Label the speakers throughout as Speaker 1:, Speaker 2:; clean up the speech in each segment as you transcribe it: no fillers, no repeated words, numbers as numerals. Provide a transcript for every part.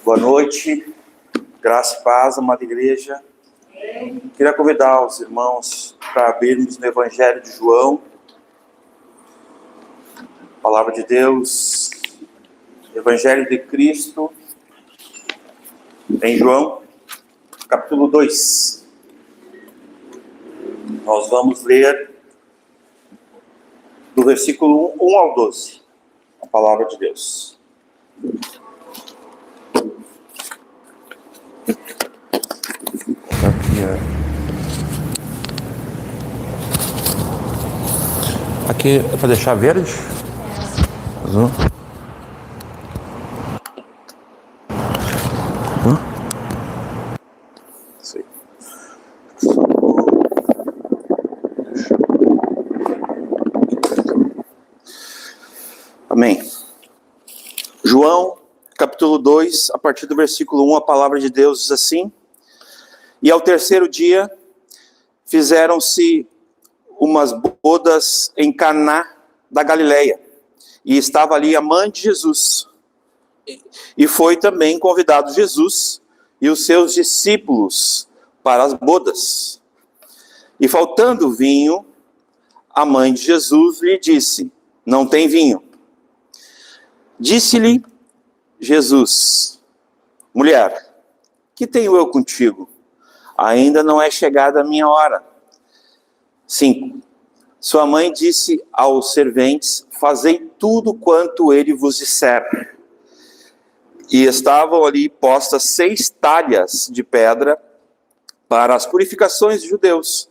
Speaker 1: Boa noite, graça e paz, amada igreja. Queria convidar os irmãos para abrirmos no Evangelho de João, Palavra de Deus, Evangelho de Cristo, em João, capítulo 2. Nós vamos ler do versículo 1 ao 12, a Palavra de Deus.
Speaker 2: Aqui é para deixar verde? Azul.
Speaker 1: Sim. Amém. João, capítulo 2, a partir do versículo 1, a palavra de Deus diz assim: E ao terceiro dia fizeram-se umas bodas em Caná da Galileia, e estava ali a mãe de Jesus. E foi também convidado Jesus e os seus discípulos para as bodas. E faltando vinho, a mãe de Jesus lhe disse: Não tem vinho. Disse-lhe Jesus: Mulher, que tenho eu contigo? Ainda não é chegada a minha hora. 5. Sua mãe disse aos serventes: Fazei tudo quanto ele vos disser. E estavam ali postas 6 talhas de pedra para as purificações dos judeus.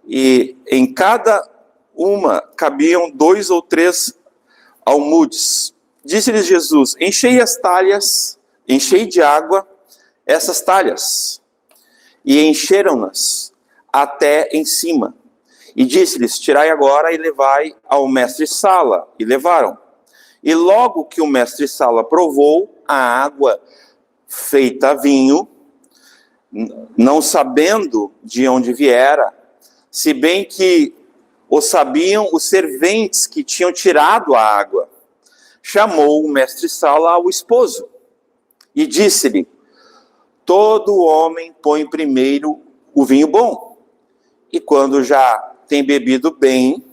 Speaker 1: E em cada uma cabiam 2 ou 3 almudes. Disse-lhes Jesus: Enchei as talhas, enchei de água essas talhas. E encheram-nas até em cima. E disse-lhes: Tirai agora e levai ao mestre-sala. E levaram. E logo que o mestre-sala provou a água feita vinho, não sabendo de onde viera, se bem que o sabiam os serventes que tinham tirado a água, chamou o mestre-sala ao esposo e disse-lhe: Todo homem põe primeiro o vinho bom, e quando já tem bebido bem,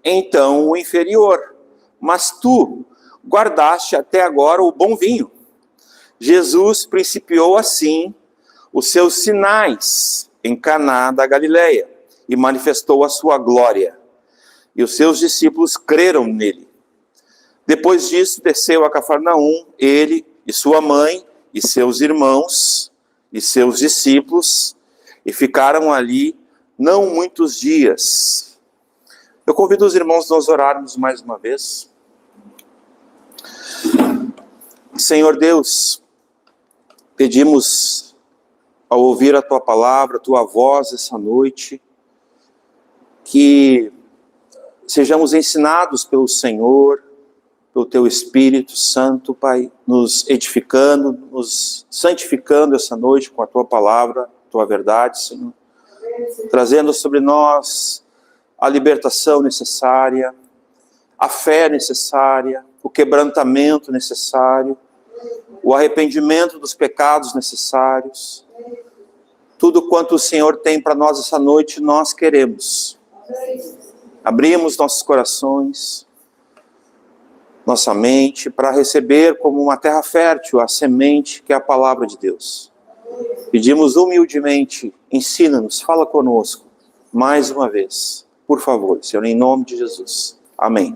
Speaker 1: então o inferior. Mas tu guardaste até agora o bom vinho. Jesus principiou assim os seus sinais em Caná da Galileia e manifestou a sua glória. E os seus discípulos creram nele. Depois disso, desceu a Cafarnaum, ele e sua mãe e seus irmãos e seus discípulos, e ficaram ali não muitos dias. Eu convido os irmãos a nós orarmos mais uma vez. Senhor Deus, pedimos ao ouvir a Tua palavra, a Tua voz essa noite, que sejamos ensinados pelo Senhor, pelo Teu Espírito Santo, Pai, nos edificando, nos santificando essa noite com a Tua palavra, a Tua verdade, Senhor, trazendo sobre nós a libertação necessária, a fé necessária, o quebrantamento necessário, o arrependimento dos pecados necessários. Tudo quanto o Senhor tem para nós essa noite, nós queremos. Abrimos nossos corações, nossa mente, para receber como uma terra fértil a semente que é a palavra de Deus. Pedimos humildemente: ensina-nos, fala conosco, mais uma vez, por favor, Senhor, em nome de Jesus. Amém.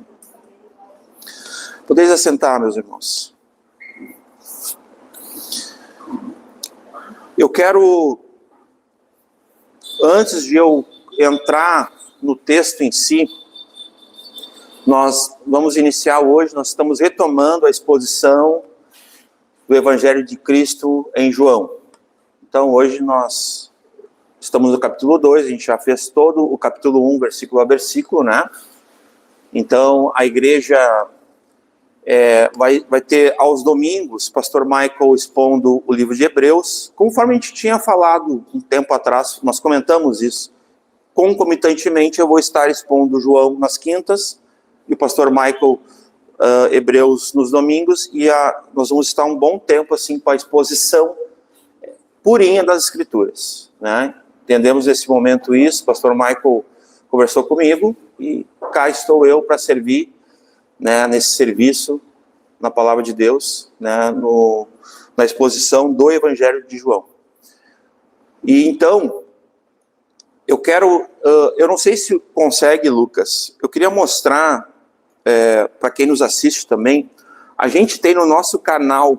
Speaker 1: Podeis assentar, meus irmãos. Eu quero, antes de eu entrar no texto em si, nós vamos iniciar hoje, nós estamos retomando a exposição do Evangelho de Cristo em João. Então hoje nós estamos no capítulo 2, a gente já fez todo o capítulo 1, versículo a versículo, né? Então a igreja vai ter aos domingos, pastor Michael expondo o livro de Hebreus, conforme a gente tinha falado um tempo atrás, nós comentamos isso. Concomitantemente eu vou estar expondo João nas quintas, e o pastor Michael Hebreus nos domingos, e nós vamos estar um bom tempo assim com a exposição purinha das Escrituras, né? Entendemos nesse momento isso, o pastor Michael conversou comigo, e cá estou eu para servir, né, nesse serviço, na palavra de Deus, né, na exposição do Evangelho de João. E então, eu não sei se consegue, Lucas, eu queria mostrar, para quem nos assiste também, a gente tem no nosso canal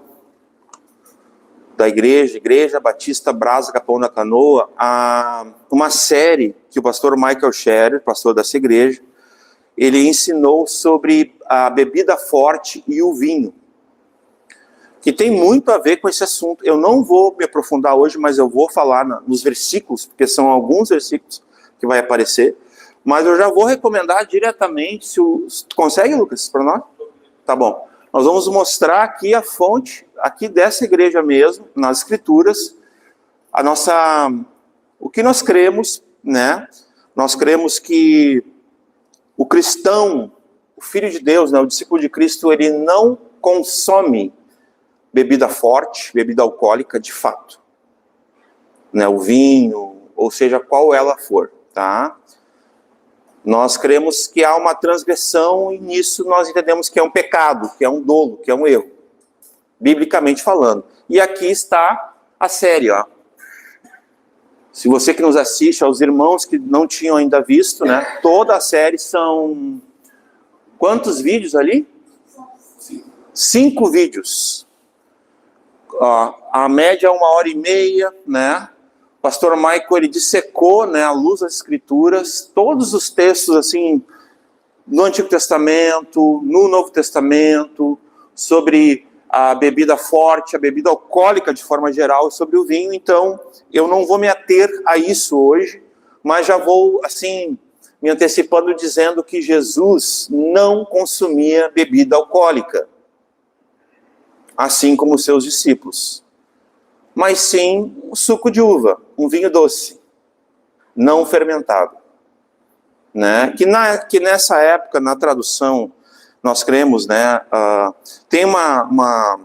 Speaker 1: da Igreja Batista Brasa Capão da Canoa, uma série que o pastor Michael Scherer, pastor dessa igreja, ele ensinou sobre a bebida forte e o vinho, que tem muito a ver com esse assunto. Eu não vou me aprofundar hoje, mas eu vou falar nos versículos, porque são alguns versículos que vai aparecer, mas eu já vou recomendar diretamente, se tu consegue, Lucas, para nós? Tá bom. Nós vamos mostrar aqui a fonte, aqui dessa igreja mesmo, nas Escrituras, o que nós cremos, né? Nós cremos que o cristão, o Filho de Deus, né, o discípulo de Cristo, ele não consome bebida forte, bebida alcoólica, de fato. Né, o vinho, ou seja, qual ela for, tá? Nós cremos que há uma transgressão e nisso nós entendemos que é um pecado, que é um dolo, que é um erro, biblicamente falando. E aqui está a série, ó. Se você que nos assiste, aos irmãos que não tinham ainda visto, né? Toda a série são... Quantos vídeos ali? 5 vídeos. Ó, a média é 1h30, né? O pastor Michael, ele dissecou, né, à luz das Escrituras, todos os textos, assim, no Antigo Testamento, no Novo Testamento, sobre a bebida forte, a bebida alcoólica de forma geral, sobre o vinho. Então, eu não vou me ater a isso hoje, mas já vou, assim, me antecipando dizendo que Jesus não consumia bebida alcoólica, assim como os seus discípulos, mas sim o suco de uva, um vinho doce, não fermentado, né? Que nessa época, na tradução, nós cremos, né? Tem uma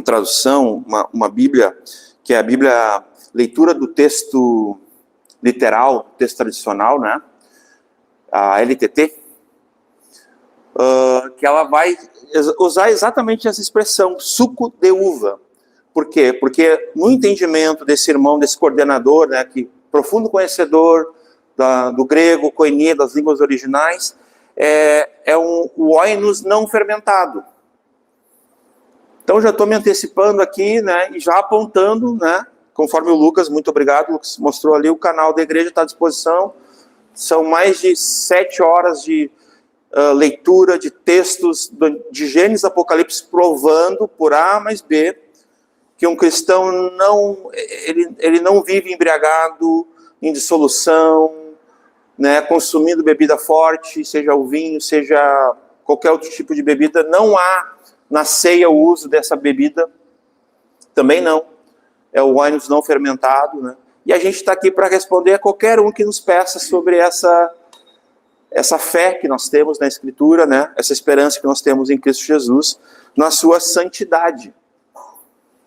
Speaker 1: tradução, uma Bíblia, que é a Bíblia, leitura do texto literal, texto tradicional, né? A LTT, que ela vai usar exatamente essa expressão, suco de uva. Por quê? Porque no entendimento desse irmão, desse coordenador, né, que profundo conhecedor do grego, koiné, das línguas originais, o oinos não fermentado. Então já estou me antecipando aqui, né, e já apontando, né, conforme o Lucas, muito obrigado, Lucas mostrou ali, o canal da igreja está à disposição. São mais de 7 horas de leitura de textos de Gênesis, Apocalipse, provando por A mais B que um cristão ele não vive embriagado, em dissolução, né, consumindo bebida forte, seja o vinho, seja qualquer outro tipo de bebida. Não há na ceia o uso dessa bebida, também não. É o wine não fermentado, né? E a gente está aqui para responder a qualquer um que nos peça sobre essa fé que nós temos na Escritura, né? Essa esperança que nós temos em Cristo Jesus, na sua santidade.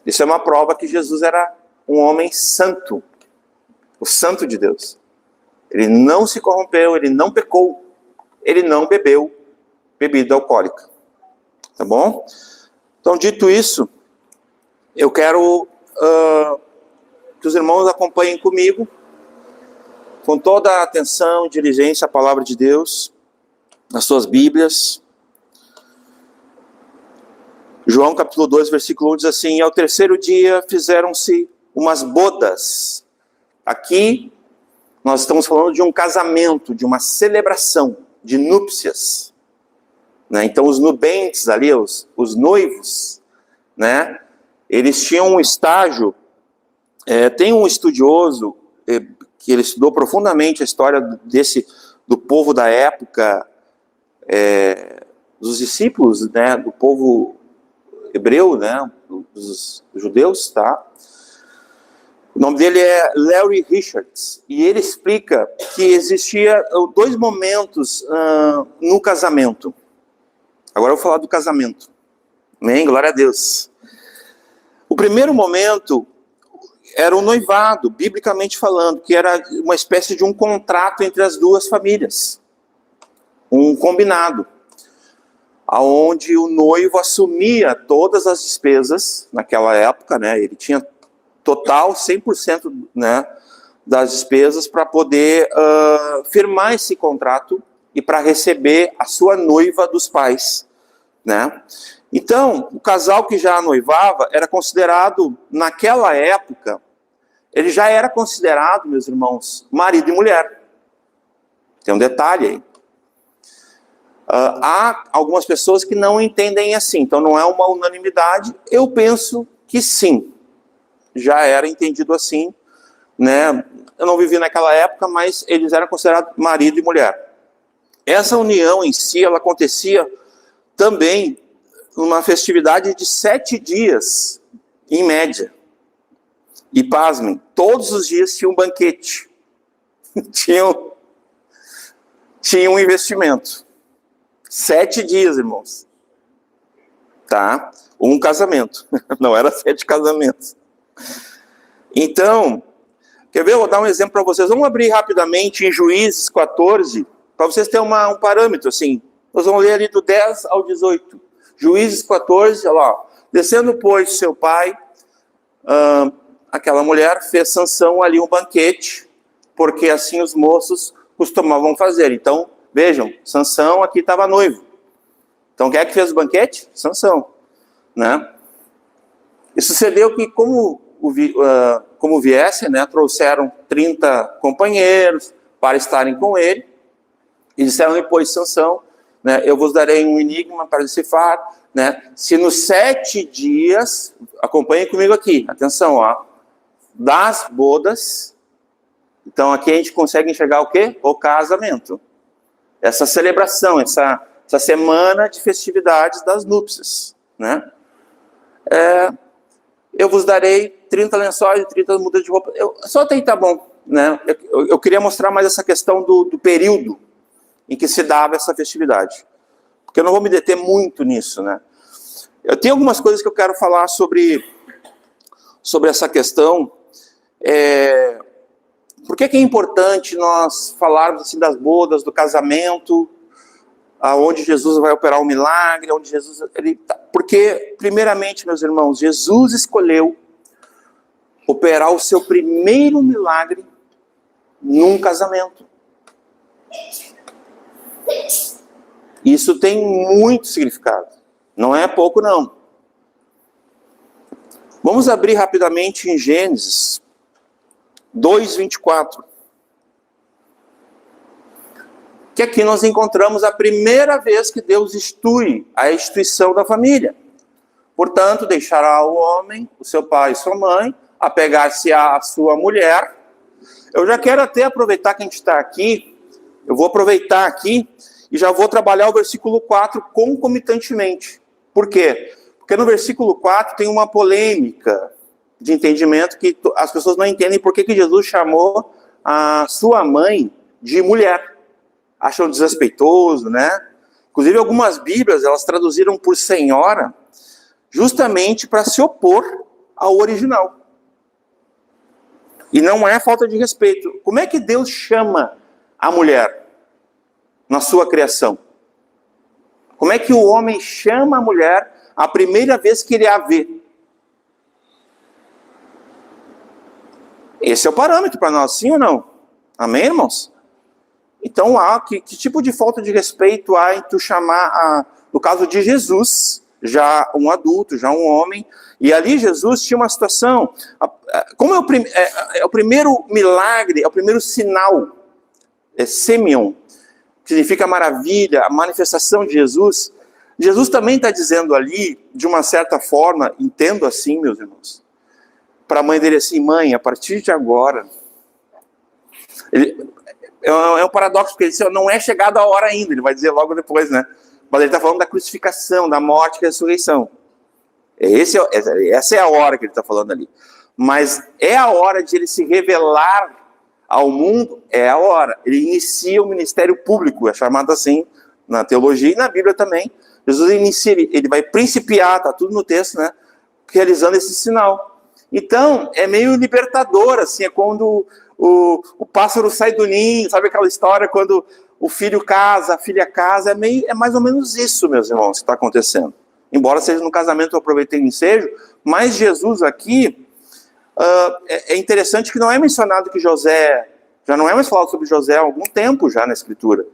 Speaker 1: Isso é uma prova que Jesus era um homem santo, o santo de Deus. Ele não se corrompeu, ele não pecou, ele não bebeu bebida alcoólica. Tá bom? Então, dito isso, eu quero que os irmãos acompanhem comigo, com toda a atenção e diligência, a palavra de Deus, nas suas Bíblias. João capítulo 2, versículo 1 diz assim: ao terceiro dia fizeram-se umas bodas. Aqui nós estamos falando de um casamento, de uma celebração, de núpcias, né? Então os nubentes ali, os noivos, né? Eles tinham um estágio, tem um estudioso que ele estudou profundamente a história do povo da época, dos discípulos, né, do povo hebreu, né, dos judeus, tá? O nome dele é Larry Richards, e ele explica que existia 2 momentos no casamento. Agora eu vou falar do casamento. Amém? Glória a Deus. O primeiro momento era o noivado, biblicamente falando, que era uma espécie de um contrato entre as duas famílias. Um combinado. Onde o noivo assumia todas as despesas naquela época, né? Ele tinha total 100%, né, das despesas para poder firmar esse contrato e para receber a sua noiva dos pais, né? Então, o casal que já noivava era considerado, naquela época, ele já era considerado, meus irmãos, marido e mulher. Tem um detalhe aí. Há algumas pessoas que não entendem assim, então não é uma unanimidade. Eu penso que sim, já era entendido assim, né? Eu não vivi naquela época, mas eles eram considerados marido e mulher. Essa união em si, ela acontecia também numa festividade de 7 dias, em média. E pasmem, todos os dias tinha um banquete, tinha um investimento. 7 dias, irmãos. Tá? Um casamento. Não era 7 casamentos. Então, quer ver? Eu vou dar um exemplo para vocês. Vamos abrir rapidamente em Juízes 14, para vocês terem um parâmetro, assim. Nós vamos ler ali do 10 ao 18. Juízes 14, olha lá. Descendo, pois, seu pai, aquela mulher fez Sansão ali um banquete, porque assim os moços costumavam fazer. Então, vejam, Sansão aqui estava noivo. Então, quem é que fez o banquete? Sansão, né? E sucedeu que, como viessem, né, trouxeram 30 companheiros para estarem com ele, e disseram depois, Sansão, né, eu vos darei um enigma para decifrar, né, se nos 7 dias, acompanhem comigo aqui, atenção, ó, das bodas, então aqui a gente consegue enxergar o quê? O casamento. Essa celebração, essa semana de festividades das núpcias, né? Eu vos darei 30 lençóis e 30 mudas de roupa. Só até aí tá bom, né? Eu queria mostrar mais essa questão do período em que se dava essa festividade. Porque eu não vou me deter muito nisso, né? Eu tenho algumas coisas que eu quero falar sobre essa questão. Por que é importante nós falarmos assim das bodas, do casamento, aonde Jesus vai operar um milagre, onde Jesus... Porque, primeiramente, meus irmãos, Jesus escolheu operar o seu primeiro milagre num casamento. Isso tem muito significado. Não é pouco, não. Vamos abrir rapidamente em Gênesis 2:24. Que aqui nós encontramos a primeira vez que Deus institui a instituição da família. Portanto, deixará o homem, o seu pai e sua mãe, apegar-se à sua mulher. Eu já quero até aproveitar que a gente está aqui, eu vou aproveitar aqui e já vou trabalhar o versículo 4 concomitantemente. Por quê? Porque no versículo 4 tem uma polêmica de entendimento que as pessoas não entendem por que Jesus chamou a sua mãe de mulher. Acham desrespeitoso, né? Inclusive algumas bíblias, elas traduziram por senhora, justamente para se opor ao original. E não é falta de respeito. Como é que Deus chama a mulher na sua criação? Como é que o homem chama a mulher a primeira vez que ele a vê? Esse é o parâmetro para nós, sim ou não? Amém, irmãos? Então, que tipo de falta de respeito há em tu chamar, no caso de Jesus, já um adulto, já um homem, e ali Jesus tinha uma situação, como é o primeiro milagre, é o primeiro sinal, Semeion, que significa maravilha, a manifestação de Jesus. Jesus também está dizendo ali, de uma certa forma, entendo assim, meus irmãos, para a mãe dele assim, mãe, a partir de agora, é um paradoxo, porque ele diz, não é chegada a hora ainda, ele vai dizer logo depois, né? Mas ele está falando da crucificação, da morte e ressurreição. Essa é a hora que ele está falando ali. Mas é a hora de ele se revelar ao mundo, é a hora. Ele inicia o ministério público, é chamado assim na teologia e na Bíblia também, Jesus inicia, ele vai principiar, está tudo no texto, né? Realizando esse sinal. Então, é meio libertador, assim, é quando o pássaro sai do ninho, sabe aquela história quando o filho casa, a filha casa, é mais ou menos isso, meus irmãos, que está acontecendo. Embora seja no casamento, eu aproveitei o ensejo, mas Jesus aqui, é interessante que não é mencionado que José, já não é mais falado sobre José há algum tempo já na Escritura.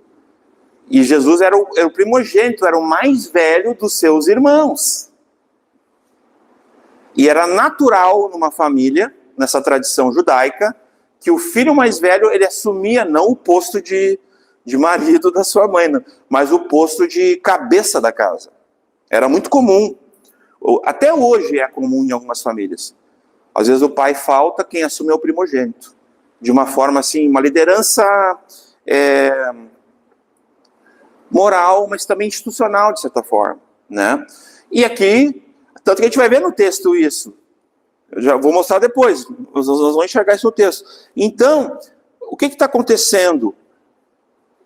Speaker 1: E Jesus era o primogênito, era o mais velho dos seus irmãos. E era natural numa família, nessa tradição judaica, que o filho mais velho, ele assumia não o posto de marido da sua mãe, mas o posto de cabeça da casa. Era muito comum. Até hoje é comum em algumas famílias. Às vezes o pai falta, quem assume é o primogênito. De uma forma assim, uma liderança moral, mas também institucional, de certa forma, né? E aqui, tanto que a gente vai ver no texto isso. Eu já vou mostrar depois, nós vamos enxergar isso no texto. Então, o que está acontecendo?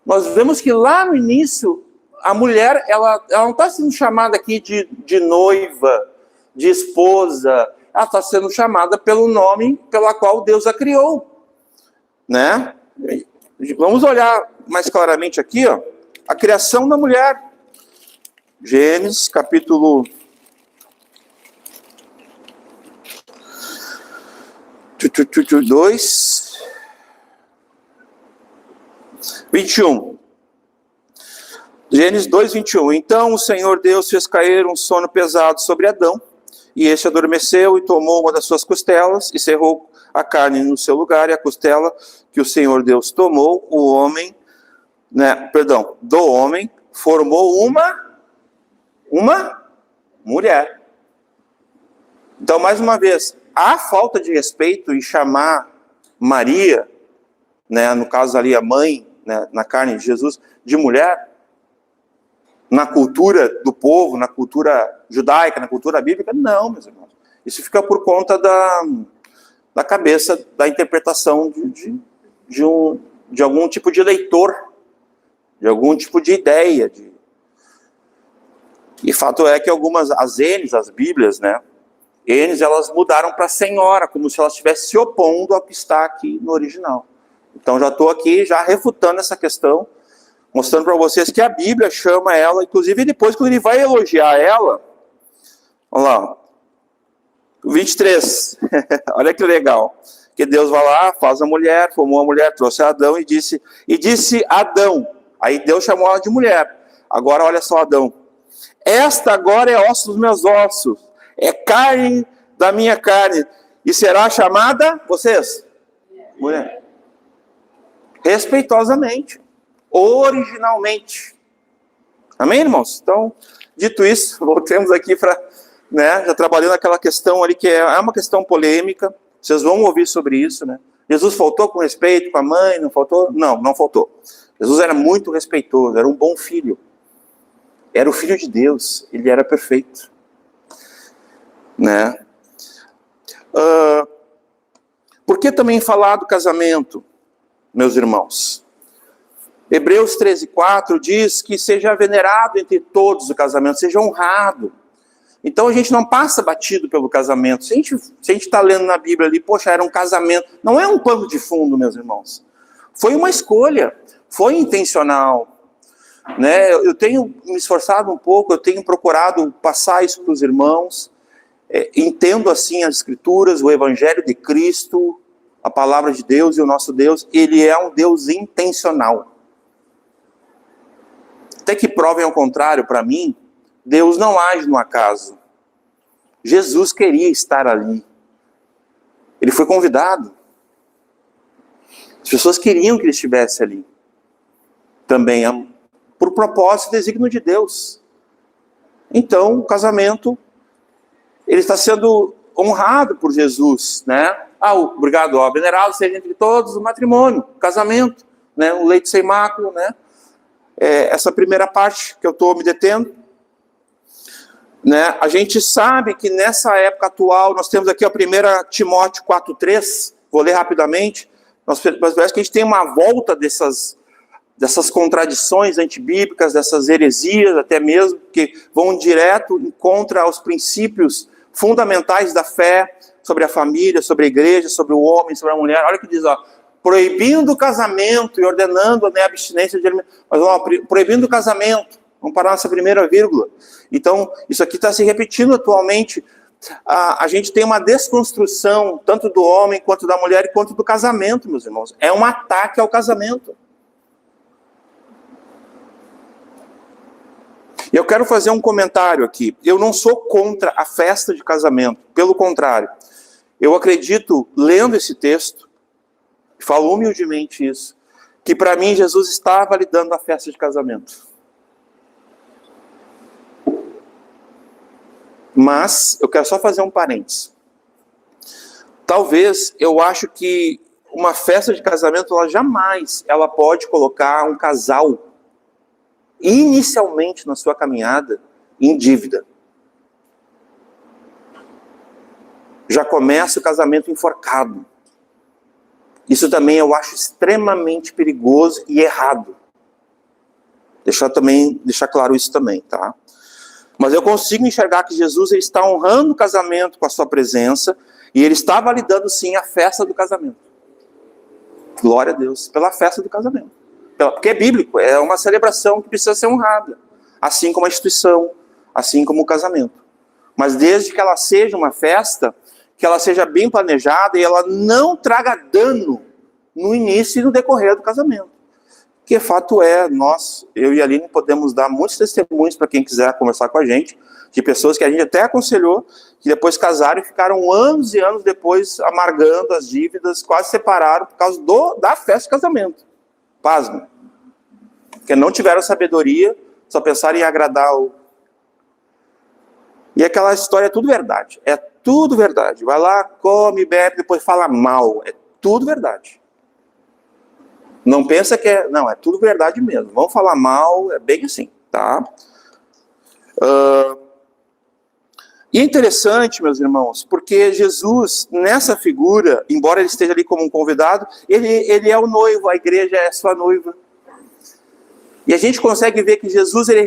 Speaker 1: Nós vemos que lá no início, a mulher, ela não está sendo chamada aqui de noiva, de esposa, ela está sendo chamada pelo nome pela qual Deus a criou, né? Vamos olhar mais claramente aqui, ó, a criação da mulher. Gênesis, capítulo 2, 21. Gênesis 2, 21. Então o Senhor Deus fez cair um sono pesado sobre Adão, e este adormeceu e tomou uma das suas costelas e cerrou a carne no seu lugar, e a costela que o Senhor Deus tomou, do homem, formou uma mulher. Então, mais uma vez, há falta de respeito em chamar Maria, né, no caso ali a mãe, né, na carne de Jesus, de mulher, na cultura do povo, na cultura judaica, na cultura bíblica? Não, meus irmãos. Isso fica por conta da cabeça, da interpretação de algum tipo de leitor, de algum tipo de ideia. E fato é que as Bíblias, né, elas mudaram para senhora, como se elas estivessem se opondo ao que está aqui no original. Então já estou aqui já refutando essa questão, mostrando para vocês que a Bíblia chama ela, inclusive depois quando ele vai elogiar ela, olha lá, 23, olha que legal, que Deus vai lá, faz a mulher, formou a mulher, trouxe Adão e disse Adão, aí Deus chamou ela de mulher. Agora olha só Adão, esta agora é osso dos meus ossos, é carne da minha carne, e será chamada, vocês? Mulher. Respeitosamente, originalmente. Amém, irmãos? Então, dito isso, voltemos aqui para, né, já trabalhando aquela questão ali que é uma questão polêmica, vocês vão ouvir sobre isso, né? Jesus faltou com respeito com a mãe, não faltou? Não faltou. Jesus era muito respeitoso, era um bom filho. Era o filho de Deus, ele era perfeito. Né? Por que também falar do casamento, meus irmãos? Hebreus 13:4 diz que seja venerado entre todos o casamento, seja honrado. Então a gente não passa batido pelo casamento. Se a gente está lendo na Bíblia ali, poxa, era um casamento. Não é um pano de fundo, meus irmãos. Foi uma escolha, foi intencional. Né? Eu tenho me esforçado um pouco, eu tenho procurado passar isso para os irmãos. Entendo assim as Escrituras, o Evangelho de Cristo, a palavra de Deus e o nosso Deus, ele é um Deus intencional. Até que provem ao contrário, para mim, Deus não age no acaso. Jesus queria estar ali. Ele foi convidado. As pessoas queriam que ele estivesse ali. Também por propósito e desígnio de Deus. Então, o casamento, ele está sendo honrado por Jesus, né? Obrigado, venerado seja entre todos o matrimônio, o casamento, né? O leito sem mácula, né? Essa primeira parte que eu estou me detendo, né? A gente sabe que nessa época atual, nós temos aqui a 1 Timóteo 4:3, vou ler rapidamente, mas parece que a gente tem uma volta dessas dessas contradições antibíblicas, dessas heresias até mesmo, que vão direto contra os princípios fundamentais da fé, sobre a família, sobre a igreja, sobre o homem, sobre a mulher. Olha o que diz, ó, proibindo o casamento e ordenando, né, a abstinência de alimentos. Mas, ó, proibindo o casamento. Vamos parar nessa primeira vírgula. Então, isso aqui está se repetindo atualmente. A gente tem uma desconstrução, tanto do homem, quanto da mulher, quanto do casamento, meus irmãos. É um ataque ao casamento. E eu quero fazer um comentário aqui. Eu não sou contra a festa de casamento. Pelo contrário. Eu acredito, lendo esse texto, falo humildemente isso, que para mim Jesus está validando a festa de casamento. Mas, eu quero só fazer um parênteses. Talvez, eu acho que uma festa de casamento, ela pode colocar um casal, inicialmente na sua caminhada, em dívida. Já começa o casamento enforcado. Isso também eu acho extremamente perigoso e errado. Deixar claro isso também, tá? Mas eu consigo enxergar que Jesus ele está honrando o casamento com a sua presença e ele está validando sim a festa do casamento. Glória a Deus, pela festa do casamento. Porque é bíblico, é uma celebração que precisa ser honrada. Assim como a instituição, assim como o casamento. Mas desde que ela seja uma festa, que ela seja bem planejada e ela não traga dano no início e no decorrer do casamento. Que fato é, eu e a Aline podemos dar muitos testemunhos para quem quiser conversar com a gente, de pessoas que a gente até aconselhou, que depois casaram e ficaram anos e anos depois amargando as dívidas, quase separaram por causa da festa de casamento. Pasmo. Porque não tiveram sabedoria, só pensaram em agradar o... E aquela história é tudo verdade. É tudo verdade. Vai lá, come, bebe, depois fala mal. É tudo verdade. Não pensa que é... Não, é tudo verdade mesmo. Vamos falar mal, é bem assim, tá? E é interessante, meus irmãos, porque Jesus, nessa figura, embora ele esteja ali como um convidado, ele é o noivo, a igreja é a sua noiva. E a gente consegue ver que Jesus, ele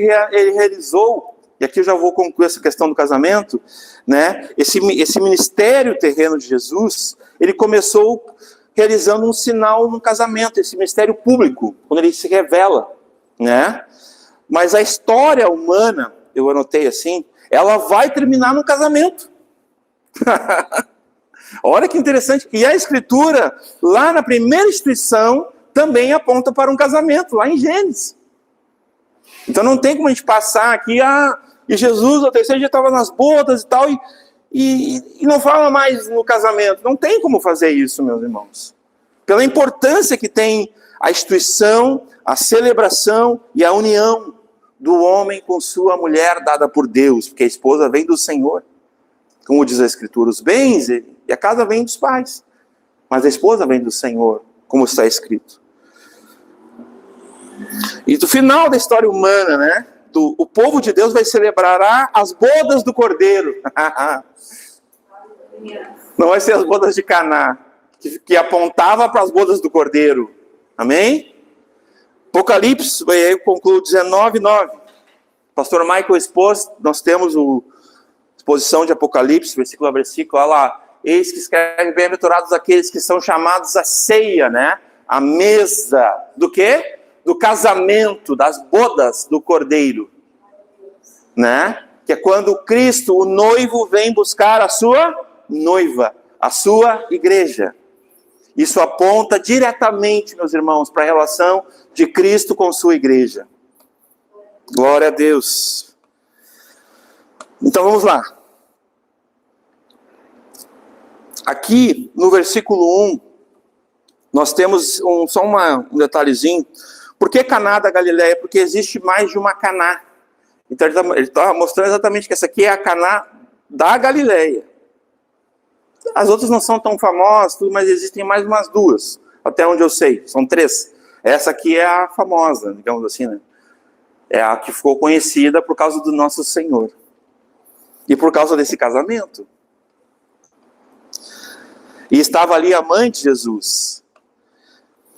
Speaker 1: realizou, e aqui eu já vou concluir essa questão do casamento, né? Esse ministério terreno de Jesus, ele começou realizando um sinal no casamento, esse ministério público, quando ele se revela, né? Mas a história humana, eu anotei assim, ela vai terminar no casamento. Olha que interessante. E a Escritura, lá na primeira instituição, também aponta para um casamento, lá em Gênesis. Então não tem como a gente passar aqui, e Jesus, no terceiro dia, estava nas bodas e tal, e não fala mais no casamento. Não tem como fazer isso, meus irmãos. Pela importância que tem a instituição, a celebração e a união do homem com sua mulher dada por Deus, porque a esposa vem do Senhor. Como diz a Escritura, os bens e a casa vem dos pais, mas a esposa vem do Senhor, como está escrito. E do final da história humana, né? O povo de Deus vai celebrar as bodas do Cordeiro. Não vai ser as bodas de Caná, que apontava para as bodas do Cordeiro. Amém? Apocalipse, eu concluo 19:9. Pastor Michael expôs, nós temos a exposição de Apocalipse, versículo a versículo, olha lá. Eis que escreve, bem-aventurados aqueles que são chamados à ceia, né? A mesa do quê? Do casamento, das bodas do Cordeiro, né? Que é quando Cristo, o noivo, vem buscar a sua noiva, a sua igreja. Isso aponta diretamente, meus irmãos, para a relação de Cristo com sua igreja. Glória a Deus. Então vamos lá. Aqui no versículo 1, nós temos só um detalhezinho. Por que Caná da Galileia? Porque existe mais de uma Caná. Então ele está mostrando exatamente que essa aqui é a Caná da Galileia. As outras não são tão famosas, mas existem mais umas duas, até onde eu sei, são 3. Essa aqui é a famosa, digamos assim, né? É a que ficou conhecida por causa do nosso Senhor. E por causa desse casamento. E estava ali a mãe de Jesus.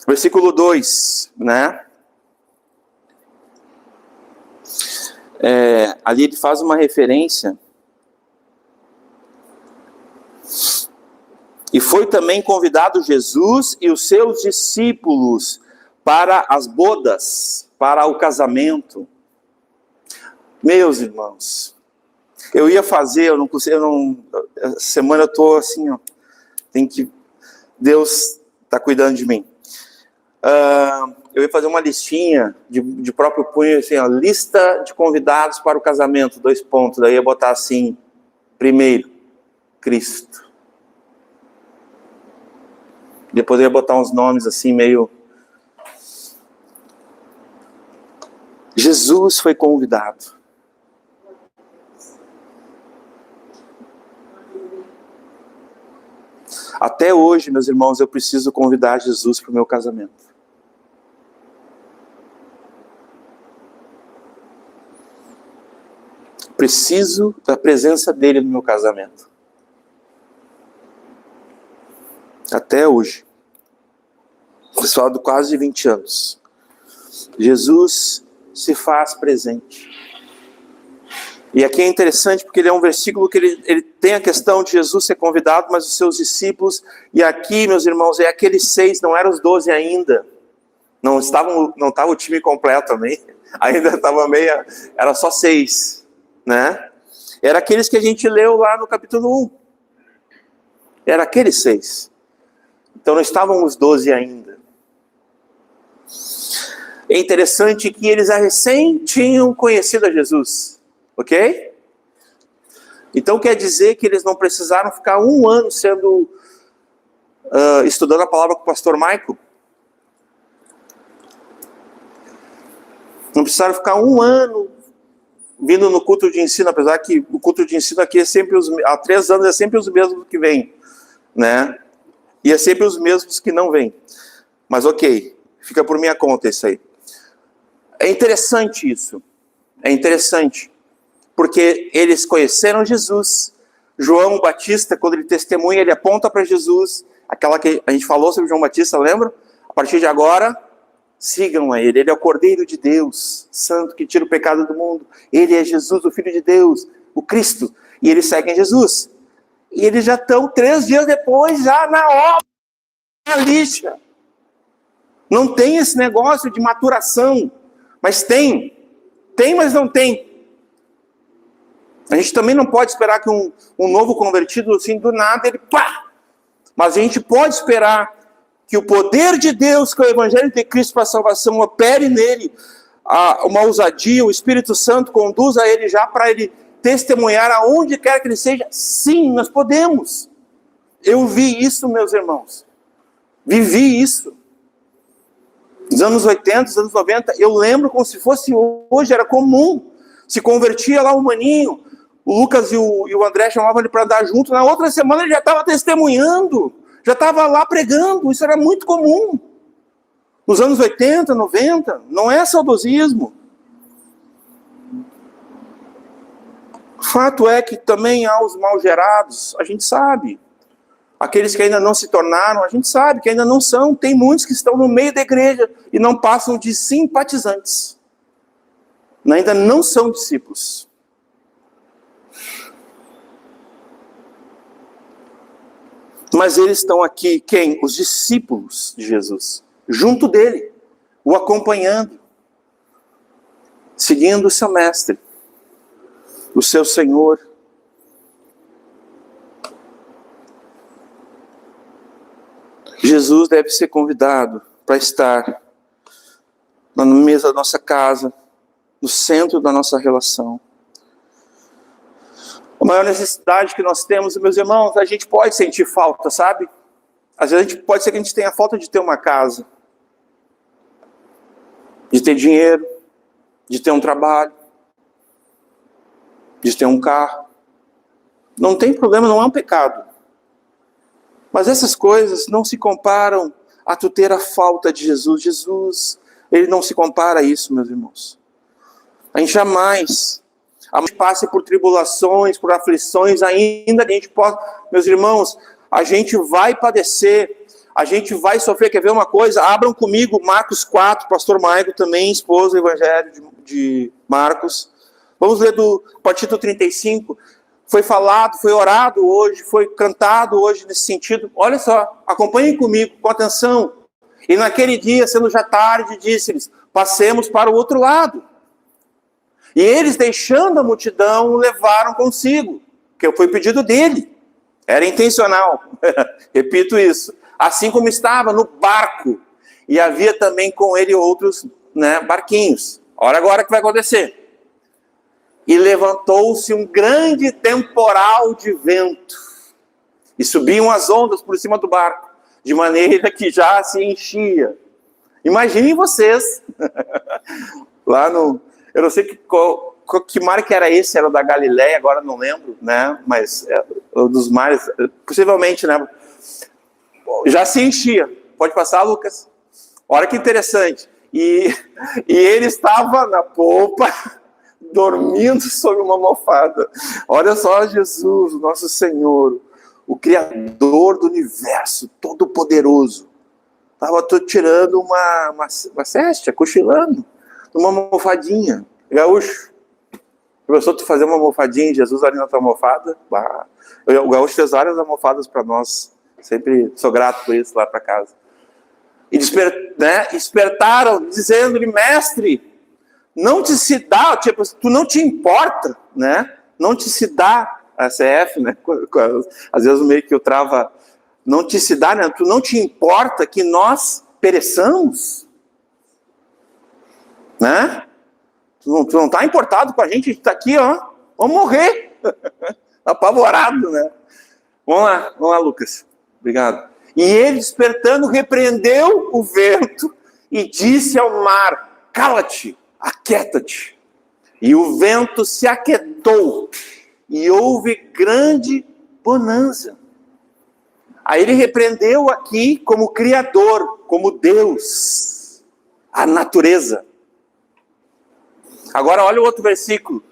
Speaker 1: Versículo 2, né? ali ele faz uma referência. E foi também convidado Jesus e os seus discípulos para as bodas, para o casamento. Meus irmãos, eu ia fazer, eu não consigo, essa semana eu estou assim, ó, Deus está cuidando de mim. Eu ia fazer uma listinha de próprio punho, assim, ó, lista de convidados para o casamento, 2 pontos, daí eu ia botar assim, primeiro, Cristo. Depois eu ia botar uns nomes assim, meio... Jesus foi convidado. Até hoje, meus irmãos, eu preciso convidar Jesus para o meu casamento. Preciso da presença dele no meu casamento. Até hoje. Pessoal de quase 20 anos. Jesus se faz presente. E aqui é interessante porque ele é um versículo que ele tem a questão de Jesus ser convidado, mas os seus discípulos, e aqui, meus irmãos, é aqueles 6, não eram os 12 ainda. Não estava o time completo também. Ainda estava era só 6, né? Era aqueles que a gente leu lá no capítulo 1. Era aqueles 6. Então não estavam os 12 ainda. É interessante que eles recém tinham conhecido a Jesus. Ok? Então quer dizer que eles não precisaram ficar 1 ano estudando a palavra com o pastor Michael. Não precisaram ficar 1 ano vindo no culto de ensino, apesar que o culto de ensino aqui é sempre há 3 anos é sempre os mesmos que vêm, né? E é sempre os mesmos que não vêm. Mas ok, fica por minha conta isso aí. É interessante isso. É interessante. Porque eles conheceram Jesus. João Batista, quando ele testemunha, ele aponta para Jesus. Aquela que a gente falou sobre João Batista, lembra? A partir de agora, sigam a ele. Ele é o Cordeiro de Deus, santo, que tira o pecado do mundo. Ele é Jesus, o Filho de Deus, o Cristo. E eles seguem Jesus. E eles já estão 3 dias depois, já na obra, na lixa. Não tem esse negócio de maturação. Mas tem. Tem, mas não tem. A gente também não pode esperar que um novo convertido, assim, do nada, ele pá! Mas a gente pode esperar que o poder de Deus, que é o Evangelho de Cristo para a salvação, opere nele, uma ousadia, o Espírito Santo conduza ele já para ele testemunhar aonde quer que ele seja. Sim, nós podemos. Eu vi isso, meus irmãos. Vivi isso. Nos anos 80, nos anos 90, eu lembro como se fosse hoje, era comum. Se convertia lá o maninho, o Lucas e o André chamavam ele para andar junto. Na outra semana ele já estava testemunhando, já estava lá pregando. Isso era muito comum. Nos anos 80, 90, não é saudosismo. Fato é que também há os mal gerados, a gente sabe. Aqueles que ainda não se tornaram, a gente sabe que ainda não são. Tem muitos que estão no meio da igreja e não passam de simpatizantes. Ainda não são discípulos. Mas eles estão aqui, quem? Os discípulos de Jesus. Junto dele, o acompanhando. Seguindo o seu mestre. O seu Senhor. Jesus deve ser convidado para estar na mesa da nossa casa, no centro da nossa relação. A maior necessidade que nós temos, meus irmãos, a gente pode sentir falta, sabe? Às vezes pode ser que a gente tenha falta de ter uma casa, de ter dinheiro, de ter um trabalho, de ter um carro. Não tem problema, não é um pecado. Mas essas coisas não se comparam a tu ter a falta de Jesus. Jesus, ele não se compara a isso, meus irmãos. A gente jamais passe por tribulações, por aflições, ainda que a gente possa... Meus irmãos, a gente vai padecer, a gente vai sofrer. Quer ver uma coisa? Abram comigo Marcos 4, pastor Maico também, esposo do Evangelho de Marcos. Vamos ler a partir do 35. Foi falado, foi orado hoje, foi cantado hoje nesse sentido. Olha só, acompanhem comigo, com atenção. E naquele dia, sendo já tarde, disse-lhes: passemos para o outro lado. E eles, deixando a multidão, o levaram consigo, que foi o pedido dele. Era intencional. Repito isso. Assim como estava no barco. E havia também com ele outros, barquinhos. Olha agora o que vai acontecer. E levantou-se um grande temporal de vento. E subiam as ondas por cima do barco, de maneira que já se enchia. Imaginem vocês, lá no... Eu não sei que mar que era esse, era o da Galileia, agora não lembro, mas dos mares, possivelmente, já se enchia. Pode passar, Lucas? Olha que interessante. E ele estava na polpa, dormindo sobre uma almofada. Olha só Jesus, o nosso Senhor, o Criador do universo, todo-poderoso. Estava tirando uma cesta, cochilando, numa almofadinha. Gaúcho, professor, tu fazer uma almofadinha, Jesus ali na tua almofada? O Gaúcho fez várias almofadas para nós. Sempre sou grato por isso lá para casa. E despertaram, dizendo-lhe: mestre, não te se dá, tipo, tu não te importa, não te se dá, a CF, às vezes meio que eu trava, não te se dá, tu não te importa que nós pereçamos, Tu não está importado com a gente está aqui, vamos morrer, apavorado, Vamos lá, Lucas, obrigado. E ele, despertando, repreendeu o vento e disse ao mar: cala-te, aquieta-te. E o vento se aquietou e houve grande bonança. Aí ele repreendeu aqui como Criador, como Deus, a natureza. Agora olha o outro versículo.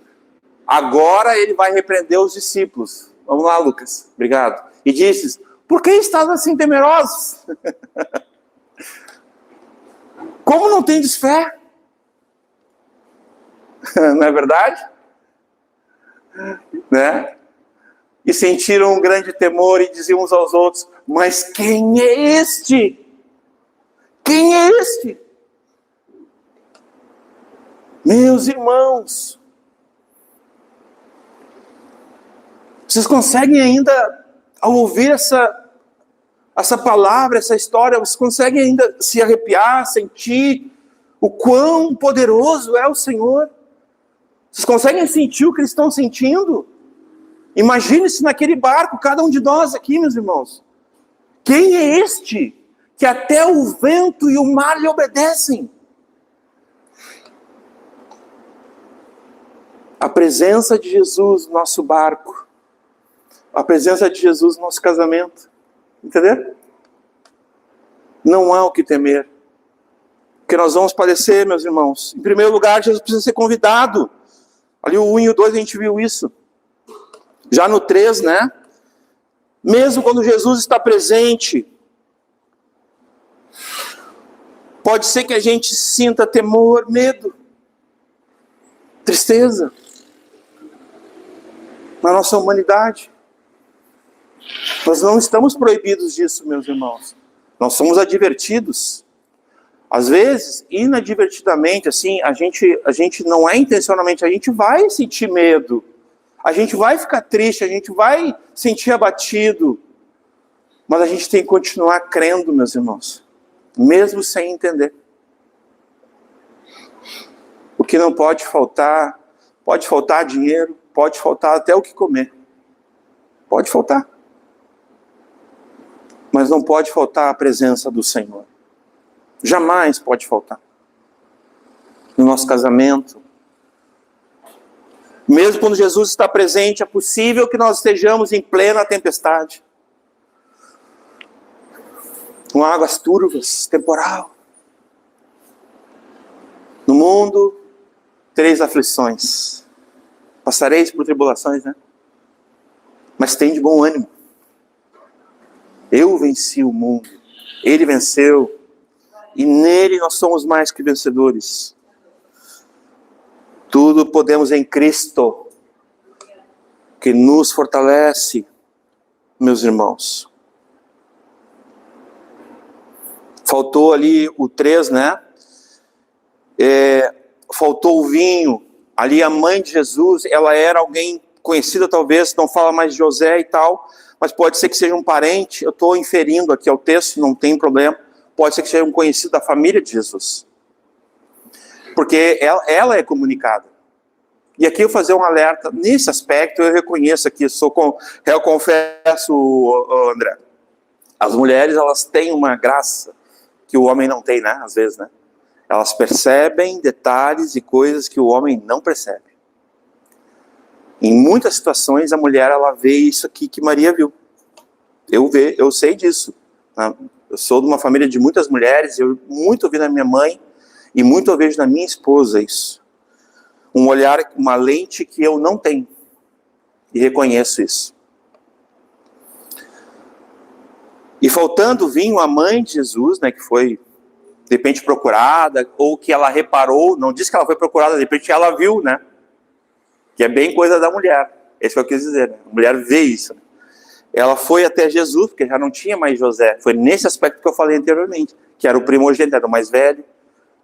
Speaker 1: Agora ele vai repreender os discípulos. Vamos lá, Lucas, obrigado. E disse: por que estás assim temerosos? Como não tendes fé? Não é verdade? E sentiram um grande temor e diziam uns aos outros: mas quem é este? Quem é este? Meus irmãos, vocês conseguem ainda, ao ouvir essa palavra, essa história, vocês conseguem ainda se arrepiar, sentir o quão poderoso é o Senhor? Vocês conseguem sentir o que eles estão sentindo? Imagine-se naquele barco, cada um de nós aqui, meus irmãos. Quem é este que até o vento e o mar lhe obedecem? A presença de Jesus no nosso barco, a presença de Jesus no nosso casamento, entendeu? Não há o que temer, porque nós vamos padecer, meus irmãos. Em primeiro lugar, Jesus precisa ser convidado. Ali o 1 e o 2 a gente viu isso. Já no 3, mesmo quando Jesus está presente, pode ser que a gente sinta temor, medo, tristeza na nossa humanidade. Nós não estamos proibidos disso, meus irmãos. Nós somos advertidos. Às vezes, inadvertidamente, assim, a gente não é intencionalmente, a gente vai sentir medo. A gente vai ficar triste, a gente vai sentir abatido. Mas a gente tem que continuar crendo, meus irmãos. Mesmo sem entender. O que não pode faltar dinheiro, pode faltar até o que comer. Pode faltar. Mas não pode faltar a presença do Senhor. Jamais pode faltar. No nosso casamento. Mesmo quando Jesus está presente, é possível que nós estejamos em plena tempestade. Com águas turvas, temporal. No mundo, 3 aflições. Passareis por tribulações, Mas tem de bom ânimo. Eu venci o mundo. Ele venceu. E nele nós somos mais que vencedores. tudo podemos em Cristo, que nos fortalece, meus irmãos. Faltou ali o 3, né? Faltou o vinho. Ali a mãe de Jesus, ela era alguém conhecida talvez, não fala mais de José e tal, mas pode ser que seja um parente, eu estou inferindo aqui ao texto, não tem problema, pode ser que seja um conhecido da família de Jesus. Porque ela é comunicada. E aqui eu fazer um alerta, nesse aspecto eu reconheço aqui, eu confesso, André, as mulheres elas têm uma graça que o homem não tem, né, às vezes, né? Elas percebem detalhes e coisas que o homem não percebe. Em muitas situações a mulher ela vê isso aqui que Maria viu. Eu sei disso. Né? Eu sou de uma família de muitas mulheres, eu muito vi na minha mãe e muito eu vejo na minha esposa isso. Um olhar, uma lente que eu não tenho. E reconheço isso. E faltando vinho, a mãe de Jesus, né, que foi de repente procurada, ou que ela reparou, não diz que ela foi procurada, de repente ela viu, né? Que é bem coisa da mulher. É isso que eu quis dizer, né? A mulher vê isso. Né? Ela foi até Jesus, porque já não tinha mais José. Foi nesse aspecto que eu falei anteriormente, que era o primogênito, era o mais velho,